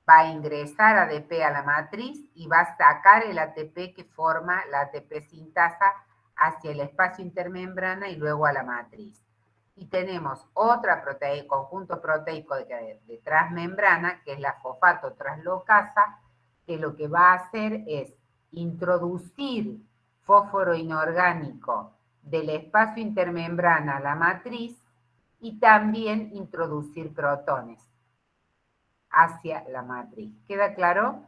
B: va a ingresar ADP a la matriz y va a sacar el ATP que forma la ATP sintasa hacia el espacio intermembrana y luego a la matriz. Y tenemos otra conjunto proteico de transmembrana, que es la fosfato traslocasa, que lo que va a hacer es introducir fósforo inorgánico del espacio intermembrana a la matriz y también introducir protones hacia la matriz. ¿Queda claro?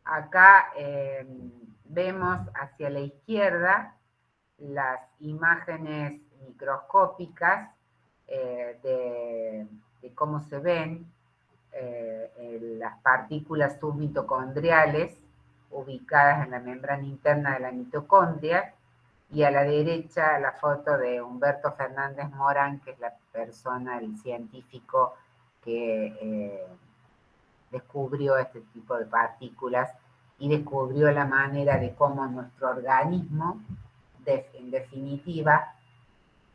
B: Acá vemos hacia la izquierda las imágenes microscópicas de cómo se ven las partículas submitocondriales ubicadas en la membrana interna de la mitocondria, y a la derecha la foto de Humberto Fernández Morán, que es la persona, el científico que descubrió este tipo de partículas y descubrió la manera de cómo nuestro organismo, en definitiva,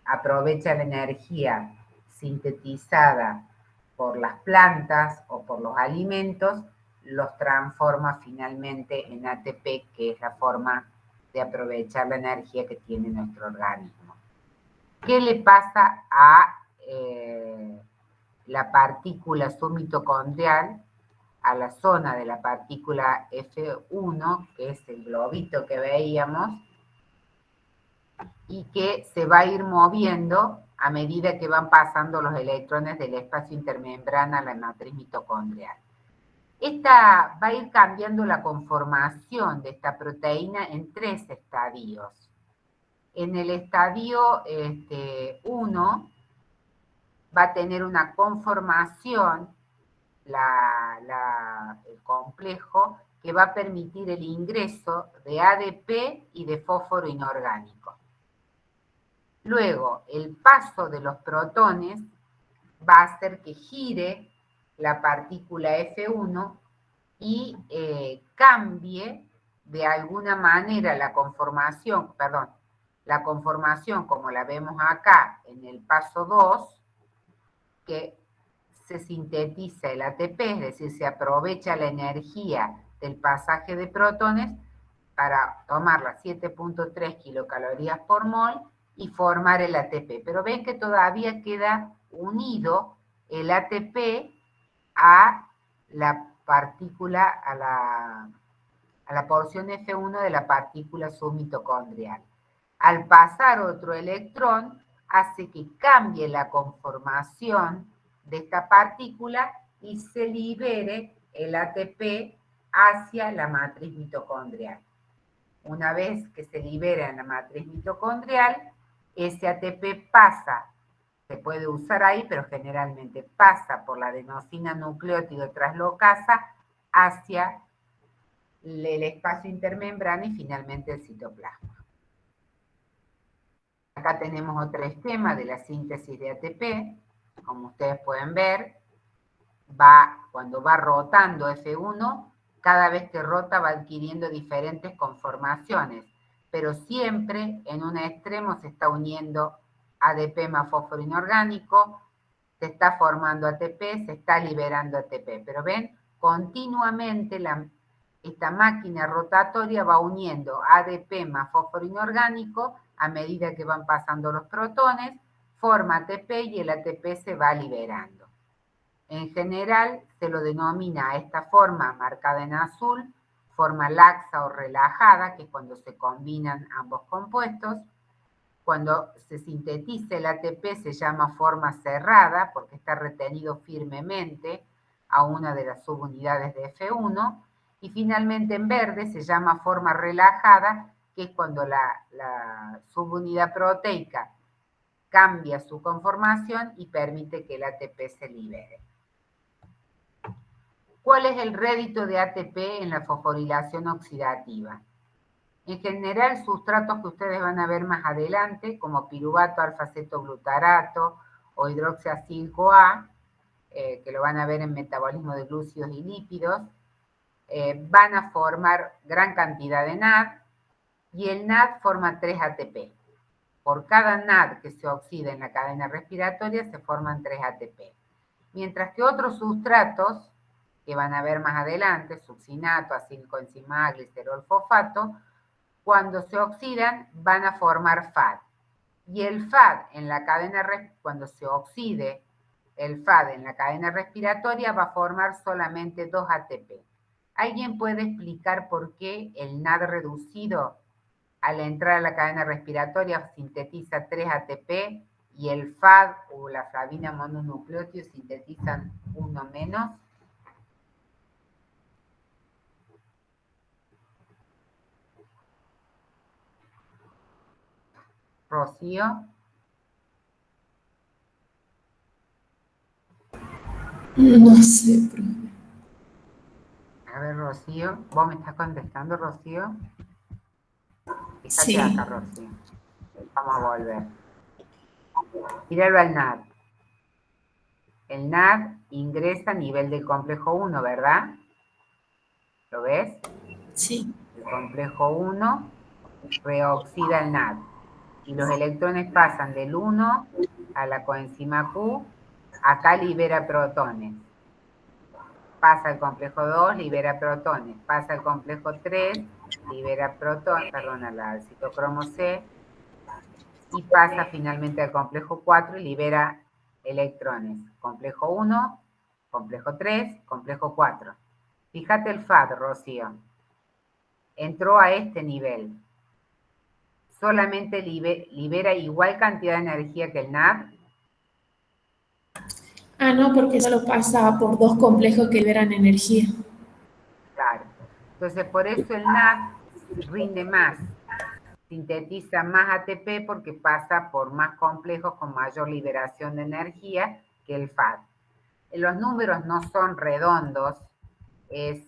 B: aprovecha la energía sintetizada por las plantas o por los alimentos, los transforma finalmente en ATP, que es la forma de aprovechar la energía que tiene nuestro organismo. ¿Qué le pasa a la partícula submitocondrial, a la zona de la partícula F1, que es el globito que veíamos, y que se va a ir moviendo a medida que van pasando los electrones del espacio intermembrana a la matriz mitocondrial. Esta va a ir cambiando la conformación de esta proteína en 3 estadios. En el estadio 1 va a tener una conformación, el complejo, que va a permitir el ingreso de ADP y de fósforo inorgánico. Luego, el paso de los protones va a hacer que gire la partícula F1 y cambie de alguna manera la conformación como la vemos acá en el paso 2, que se sintetiza el ATP, es decir, se aprovecha la energía del pasaje de protones para tomar las 7.3 kilocalorías por mol y formar el ATP. Pero ven que todavía queda unido el ATP a la partícula, a la porción F1 de la partícula submitocondrial. Al pasar otro electrón, hace que cambie la conformación de esta partícula y se libere el ATP hacia la matriz mitocondrial. Una vez que se libera en la matriz mitocondrial, ese ATP pasa, se puede usar ahí, pero generalmente pasa por la adenosina nucleótido traslocasa hacia el espacio intermembrana y finalmente el citoplasma. Acá tenemos otro esquema de la síntesis de ATP. Como ustedes pueden ver, cuando va rotando F1, cada vez que rota va adquiriendo diferentes conformaciones, pero siempre en un extremo se está uniendo ADP más fósforo inorgánico, se está formando ATP, se está liberando ATP. Pero ven, continuamente esta máquina rotatoria va uniendo ADP más fósforo inorgánico a medida que van pasando los protones, forma ATP y el ATP se va liberando. En general se lo denomina a esta forma marcada en azul, forma laxa o relajada, que es cuando se combinan ambos compuestos. Cuando se sintetiza el ATP se llama forma cerrada porque está retenido firmemente a una de las subunidades de F1. Y finalmente en verde se llama forma relajada, que es cuando la subunidad proteica cambia su conformación y permite que el ATP se libere. ¿Cuál es el rédito de ATP en la fosforilación oxidativa? En general, sustratos que ustedes van a ver más adelante, como piruvato, alfa-cetoglutarato o hidroxiacil-CoA, que lo van a ver en metabolismo de glúcidos y lípidos, van a formar gran cantidad de NAD, y el NAD forma 3 ATP. Por cada NAD que se oxida en la cadena respiratoria se forman 3 ATP. Mientras que otros sustratos, que van a ver más adelante, succinato, acilcoenzima, glicerol, fosfato, cuando se oxidan van a formar FAD. Y el FAD en la cadena, cuando se oxide el FAD en la cadena respiratoria va a formar solamente 2 ATP. ¿Alguien puede explicar por qué el NAD reducido al entrar a la cadena respiratoria sintetiza 3 ATP y el FAD o la flavina mononucleótido sintetizan 1 menos? Rocío.
E: No sé, profe.
B: A ver, Rocío, ¿vos me estás contestando, Rocío? Fíjate
E: Sí.
B: acá, Rocío. Vamos a volver. Míralo al NAD. El NAD ingresa a nivel del complejo 1, ¿verdad? ¿Lo ves?
E: Sí.
B: El complejo 1 reoxida el NAD. Y los electrones pasan del 1 a la coenzima Q. Acá libera protones. Pasa al complejo 2, libera protones. Pasa al complejo 3, libera protones, al citocromo C. Y pasa finalmente al complejo 4 y libera electrones. Complejo 1, complejo 3, complejo 4. Fíjate el FAD, Rocío. Entró a este nivel. solamente libera igual cantidad de energía que el NAD.
E: Ah, no, porque solo pasa por dos complejos que liberan energía.
B: Claro. Entonces, por eso el NAD rinde más, sintetiza más ATP porque pasa por más complejos con mayor liberación de energía que el FAD. Los números no son redondos, es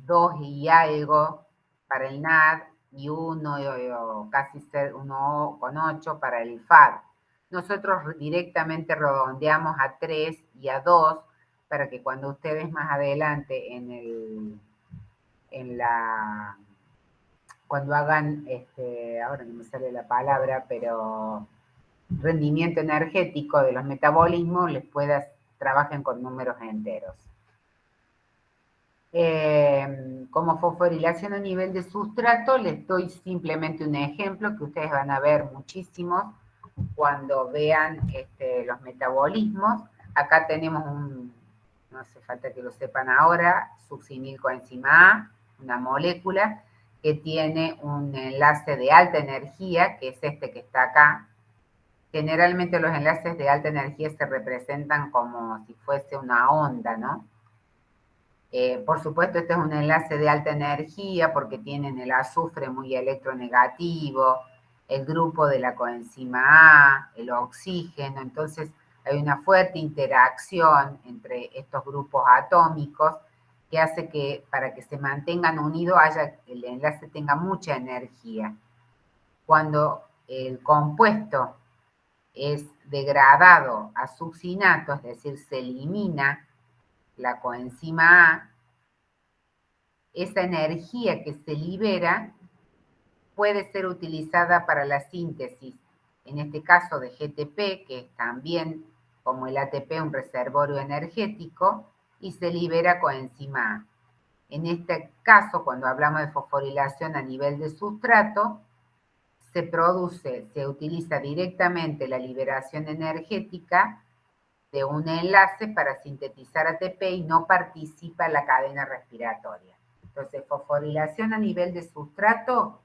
B: 2 y algo para el NAD y 1 o casi 1,8 para el FAD. Nosotros directamente redondeamos a 3 y a 2 para que cuando ustedes más adelante cuando hagan, ahora no me sale la palabra, pero rendimiento energético de los metabolismos, trabajen con números enteros. Como fosforilación a nivel de sustrato, les doy simplemente un ejemplo que ustedes van a ver muchísimos cuando vean los metabolismos. Acá tenemos no hace falta que lo sepan ahora, succinilcoenzima A, una molécula que tiene un enlace de alta energía, que es este que está acá. Generalmente los enlaces de alta energía se representan como si fuese una onda, ¿no? Por supuesto, este es un enlace de alta energía porque tienen el azufre muy electronegativo, el grupo de la coenzima A, el oxígeno, entonces hay una fuerte interacción entre estos grupos atómicos que hace que para que se mantengan unidos el enlace tenga mucha energía. Cuando el compuesto es degradado a succinato, es decir, se elimina la coenzima A, esa energía que se libera puede ser utilizada para la síntesis, en este caso de GTP, que es también como el ATP un reservorio energético, y se libera coenzima A. En este caso, cuando hablamos de fosforilación a nivel de sustrato, se utiliza directamente la liberación energética de un enlace para sintetizar ATP y no participa en la cadena respiratoria. Entonces, fosforilación a nivel de sustrato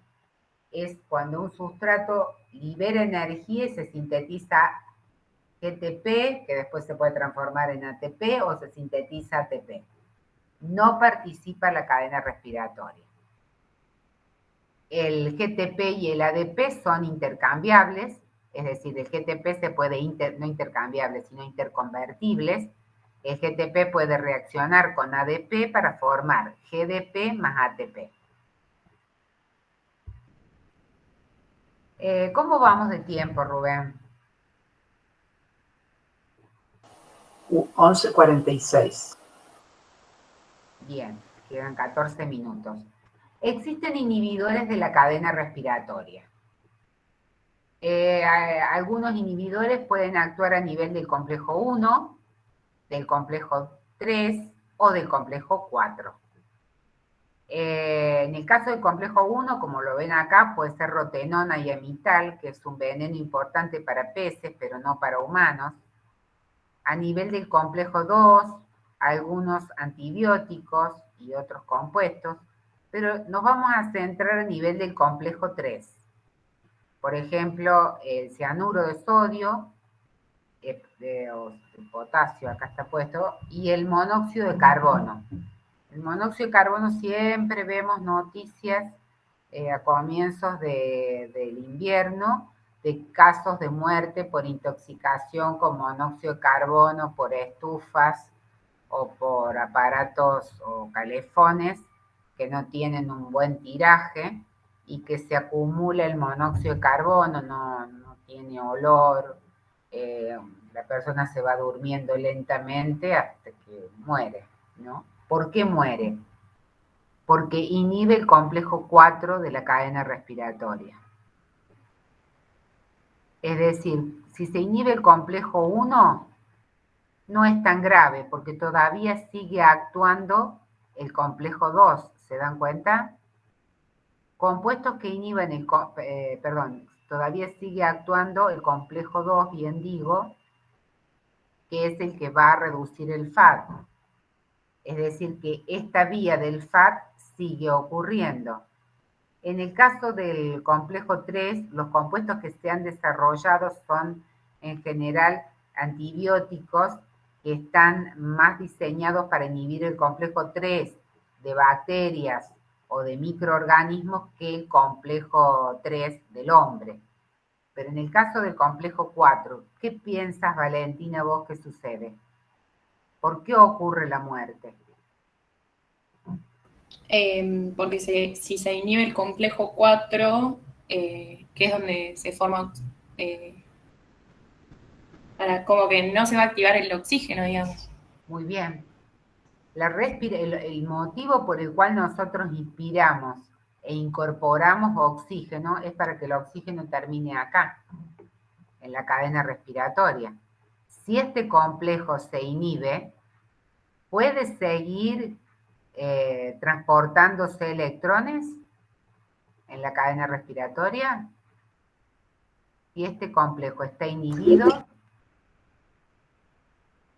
B: es cuando un sustrato libera energía y se sintetiza GTP, que después se puede transformar en ATP, o se sintetiza ATP. No participa en la cadena respiratoria. El GTP y el ADP son intercambiables, es decir, el GTP se puede, no intercambiables, sino interconvertibles. El GTP puede reaccionar con ADP para formar GDP más ATP. ¿Cómo vamos de tiempo, Rubén?
A: 11:46.
B: Bien, quedan 14 minutos. Existen inhibidores de la cadena respiratoria. Algunos inhibidores pueden actuar a nivel del complejo 1, del complejo 3 o del complejo 4. En el caso del complejo 1, como lo ven acá, puede ser rotenona y amital, que es un veneno importante para peces, pero no para humanos. A nivel del complejo 2, algunos antibióticos y otros compuestos, pero nos vamos a centrar a nivel del complejo 3. Por ejemplo, el cianuro de sodio, o de potasio, acá está puesto, y el monóxido de carbono. El monóxido de carbono siempre vemos noticias a comienzos del invierno de casos de muerte por intoxicación con monóxido de carbono, por estufas o por aparatos o calefones que no tienen un buen tiraje y que se acumula el monóxido de carbono, no tiene olor, la persona se va durmiendo lentamente hasta que muere, ¿no? ¿Por qué muere? Porque inhibe el complejo 4 de la cadena respiratoria. Es decir, si se inhibe el complejo 1, no es tan grave porque todavía sigue actuando el complejo 2, ¿se dan cuenta? Compuestos que inhiben todavía sigue actuando el complejo 2, bien digo, que es el que va a reducir el FAD. Es decir, que esta vía del FAD sigue ocurriendo. En el caso del complejo 3, los compuestos que se han desarrollado son en general antibióticos que están más diseñados para inhibir el complejo 3 de bacterias o de microorganismos que el complejo 3 del hombre. Pero en el caso del complejo 4, ¿qué piensas, Valentina, vos que sucede? ¿Por qué ocurre la muerte?
C: Porque si se inhibe el complejo 4, que es donde se forma, como que no se va a activar el oxígeno, digamos.
B: Muy bien. El motivo por el cual nosotros inspiramos e incorporamos oxígeno es para que el oxígeno termine acá, en la cadena respiratoria. Si este complejo se inhibe, puede seguir transportándose electrones en la cadena respiratoria. Si este complejo está inhibido,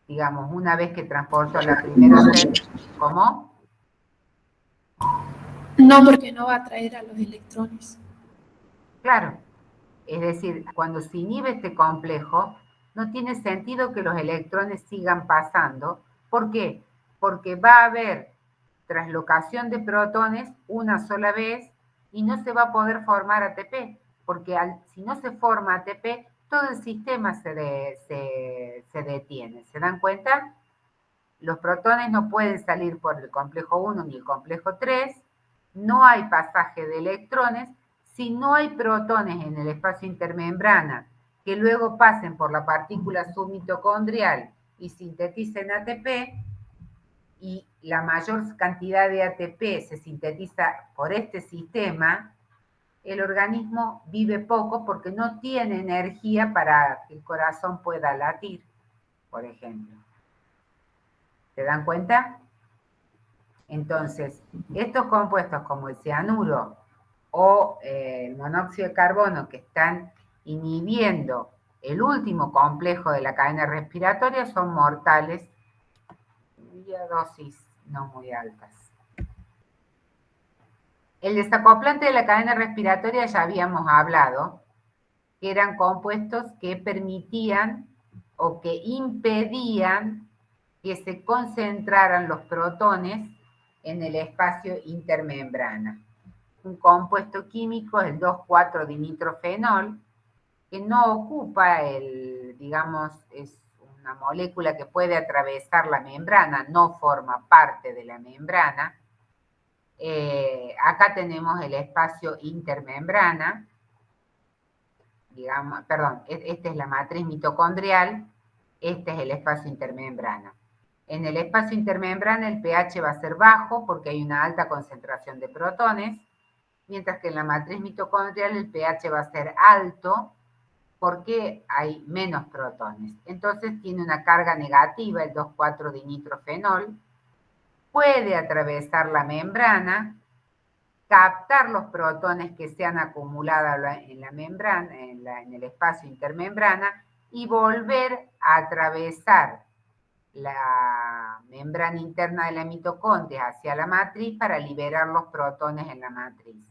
B: digamos, una vez que transportó la primera red, ¿cómo?
E: No, porque no va a atraer a los electrones.
B: Claro, es decir, cuando se inhibe este complejo, no tiene sentido que los electrones sigan pasando. ¿Por qué? Porque va a haber translocación de protones una sola vez y no se va a poder formar ATP, porque si no se forma ATP, todo el sistema se detiene. ¿Se dan cuenta? Los protones no pueden salir por el complejo 1 ni el complejo 3, no hay pasaje de electrones. Si no hay protones en el espacio intermembrana que luego pasen por la partícula submitocondrial y sinteticen ATP, y la mayor cantidad de ATP se sintetiza por este sistema, el organismo vive poco porque no tiene energía para que el corazón pueda latir, por ejemplo. ¿Se dan cuenta? Entonces, estos compuestos como el cianuro o el monóxido de carbono que están inhibiendo el último complejo de la cadena respiratoria son mortales y a dosis no muy altas. El desacoplante de la cadena respiratoria ya habíamos hablado, que eran compuestos que permitían o que impedían que se concentraran los protones en el espacio intermembrana. Un compuesto químico es el 2,4-dinitrofenol, que no ocupa digamos, es una molécula que puede atravesar la membrana, no forma parte de la membrana. Acá tenemos el espacio intermembrana, digamos, perdón, esta es la matriz mitocondrial, este es el espacio intermembrana. En el espacio intermembrana el pH va a ser bajo porque hay una alta concentración de protones, mientras que en la matriz mitocondrial el pH va a ser alto porque hay menos protones. Entonces tiene una carga negativa, el 2,4-dinitrofenol, puede atravesar la membrana, captar los protones que se han acumulado en la membrana, en el espacio intermembrana, y volver a atravesar la membrana interna de la mitocondria hacia la matriz para liberar los protones en la matriz.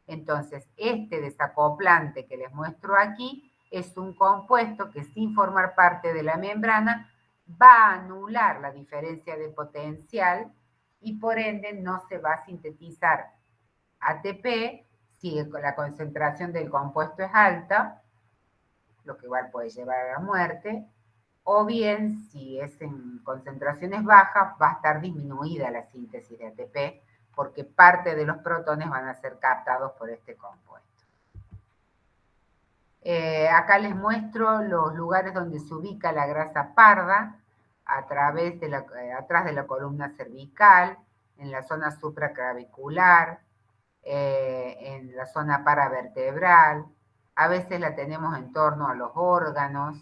B: Entonces, este desacoplante que les muestro aquí es un compuesto que sin formar parte de la membrana va a anular la diferencia de potencial y por ende no se va a sintetizar ATP si la concentración del compuesto es alta, lo que igual puede llevar a la muerte, o bien, si es en concentraciones bajas, va a estar disminuida la síntesis de ATP, porque parte de los protones van a ser captados por este compuesto. Acá les muestro los lugares donde se ubica la grasa parda, atrás de la columna cervical, en la zona supraclavicular, en la zona paravertebral, a veces la tenemos en torno a los órganos,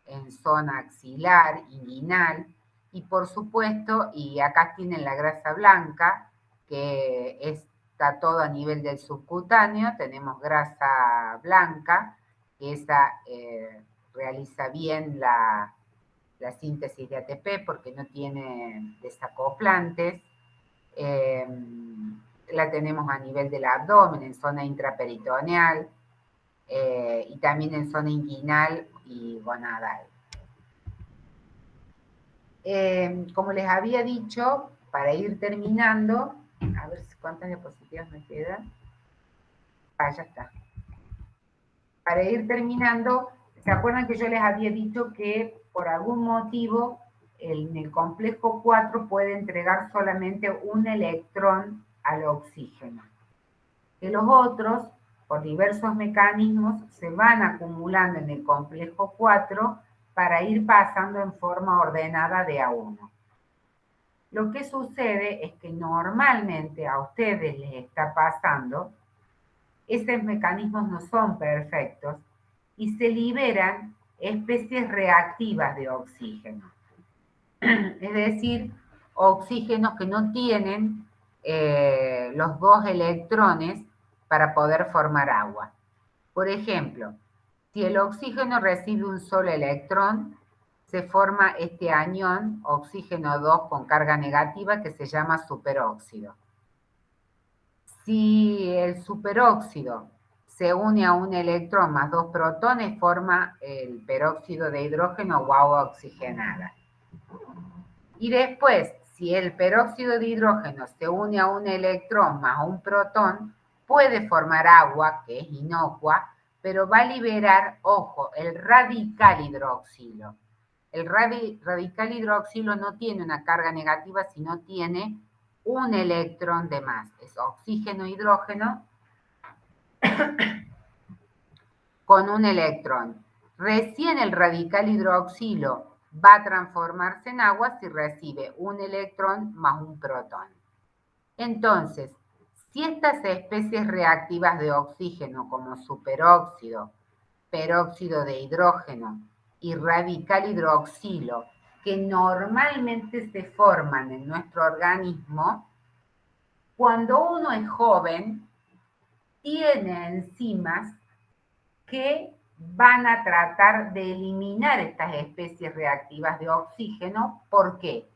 B: en zona axilar, inguinal, y por supuesto, y acá tienen la grasa blanca, que está todo a nivel del subcutáneo, tenemos grasa blanca, que esa realiza bien la síntesis de ATP porque no tiene desacoplantes. la tenemos a nivel del abdomen, en zona intraperitoneal, y también en zona inguinal y gonadal. Como les había dicho, para ir terminando, a ver cuántas diapositivas me quedan. Ya está. Para ir terminando, ¿se acuerdan que yo les había dicho que por algún motivo en el complejo 4 puede entregar solamente un electrón al oxígeno? Que los otros, por diversos mecanismos, se van acumulando en el complejo 4 para ir pasando en forma ordenada de a uno. Lo que sucede es que normalmente a ustedes les está pasando, esos mecanismos no son perfectos y se liberan especies reactivas de oxígeno. Es decir, oxígenos que no tienen los dos electrones para poder formar agua. Por ejemplo, si el oxígeno recibe un solo electrón, se forma este anión, oxígeno 2 con carga negativa, que se llama superóxido. Si el superóxido se une a un electrón más 2 protones, forma el peróxido de hidrógeno o agua oxigenada. Y después, si el peróxido de hidrógeno se une a un electrón más un protón, puede formar agua, que es inocua, pero va a liberar, ojo, el radical hidroxilo. El radical hidroxilo no tiene una carga negativa, sino tiene un electrón de más. Es oxígeno-hidrógeno con un electrón. Recién el radical hidroxilo va a transformarse en agua si recibe un electrón más un protón. Entonces, si estas especies reactivas de oxígeno como superóxido, peróxido de hidrógeno y radical hidroxilo, que normalmente se forman en nuestro organismo, cuando uno es joven, tiene enzimas que van a tratar de eliminar estas especies reactivas de oxígeno. ¿Por qué?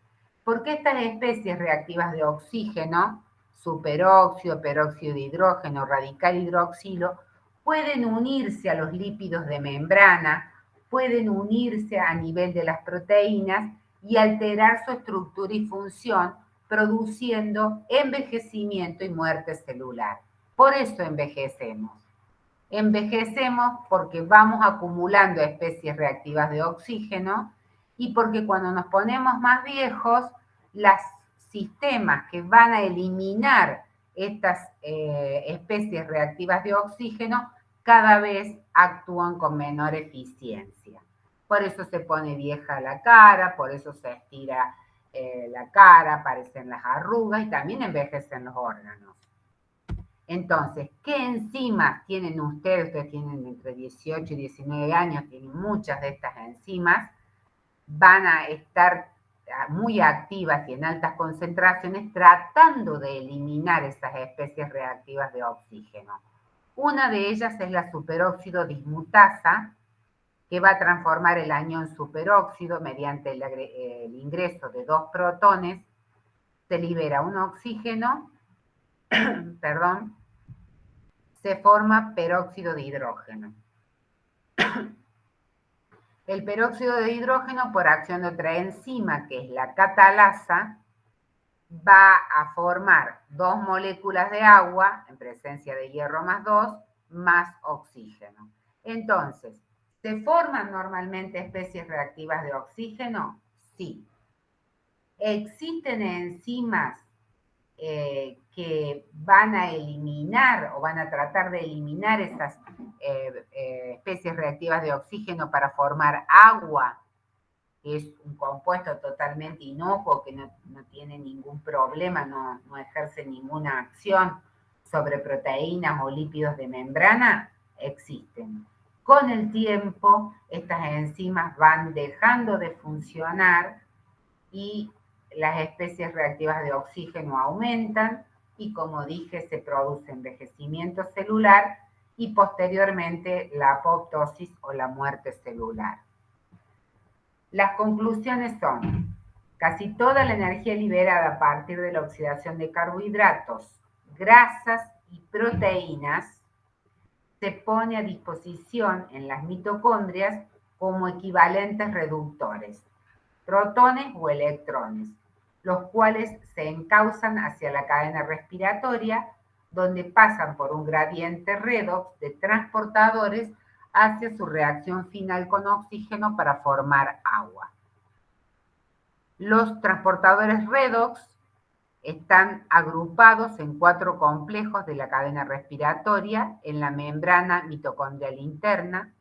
B: Porque estas especies reactivas de oxígeno, superóxido, peróxido de hidrógeno, radical hidroxilo, pueden unirse a los lípidos de membrana, pueden unirse a nivel de las proteínas y alterar su estructura y función, produciendo envejecimiento y muerte celular. Por eso envejecemos. Envejecemos porque vamos acumulando especies reactivas de oxígeno y porque cuando nos ponemos más viejos, los sistemas que van a eliminar estas especies reactivas de oxígeno cada vez actúan con menor eficiencia. Por eso se pone vieja la cara, por eso se estira la cara, aparecen las arrugas y también envejecen los órganos. Entonces, ¿qué enzimas tienen ustedes? Ustedes tienen entre 18 y 19 años, tienen muchas de estas enzimas, van a estar muy activas y en altas concentraciones tratando de eliminar esas especies reactivas de oxígeno. Una de ellas es la superóxido dismutasa, que va a transformar el anión superóxido mediante el ingreso de 2 protones, se libera un oxígeno, perdón, se forma peróxido de hidrógeno. El peróxido de hidrógeno, por acción de otra enzima, que es la catalasa, va a formar 2 moléculas de agua, en presencia de hierro más 2, más oxígeno. Entonces, ¿se forman normalmente especies reactivas de oxígeno? Sí. ¿Existen enzimas que van a eliminar o van a tratar de eliminar esas especies reactivas de oxígeno para formar agua, que es un compuesto totalmente inocuo, que no tiene ningún problema, no ejerce ninguna acción sobre proteínas o lípidos de membrana? Existen. Con el tiempo, estas enzimas van dejando de funcionar y las especies reactivas de oxígeno aumentan y, como dije, se produce envejecimiento celular y posteriormente la apoptosis o la muerte celular. Las conclusiones son: casi toda la energía liberada a partir de la oxidación de carbohidratos, grasas y proteínas se pone a disposición en las mitocondrias como equivalentes reductores, protones o electrones, los cuales se encausan hacia la cadena respiratoria, donde pasan por un gradiente redox de transportadores hacia su reacción final con oxígeno para formar agua. Los transportadores redox están agrupados en 4 complejos de la cadena respiratoria en la membrana mitocondrial interna.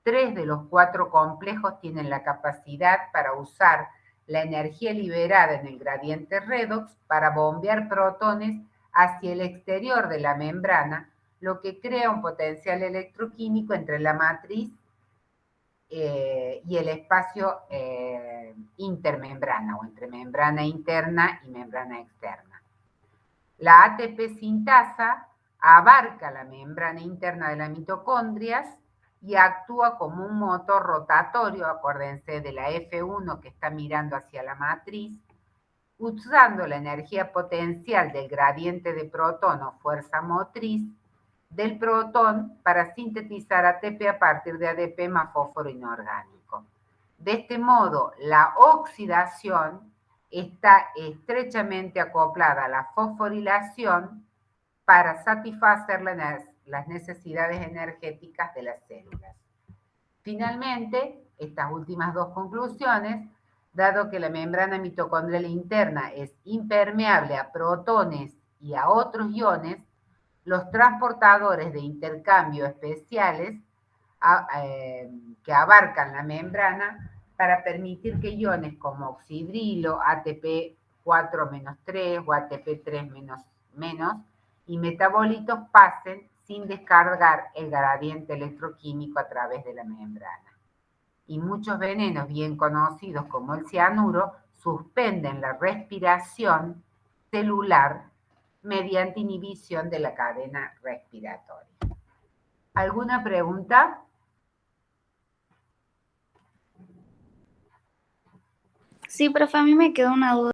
B: 3 de los 4 complejos tienen la capacidad para usar la energía liberada en el gradiente redox para bombear protones hacia el exterior de la membrana, lo que crea un potencial electroquímico entre la matriz y el espacio intermembrana o entre membrana interna y membrana externa. La ATP sintasa abarca la membrana interna de las mitocondrias y actúa como un motor rotatorio, acuérdense de la F1 que está mirando hacia la matriz, usando la energía potencial del gradiente de protón o fuerza motriz del protón para sintetizar ATP a partir de ADP más fósforo inorgánico. De este modo, la oxidación está estrechamente acoplada a la fosforilación para satisfacer las necesidades energéticas de las células. Finalmente, estas últimas 2 conclusiones, dado que la membrana mitocondrial interna es impermeable a protones y a otros iones, los transportadores de intercambio especiales que abarcan la membrana para permitir que iones como oxidrilo, ATP 4-3 o ATP 3- y metabolitos pasen sin descargar el gradiente electroquímico a través de la membrana. Y muchos venenos bien conocidos como el cianuro suspenden la respiración celular mediante inhibición de la cadena respiratoria. ¿Alguna pregunta?
D: Sí, profe, a mí me quedó una duda.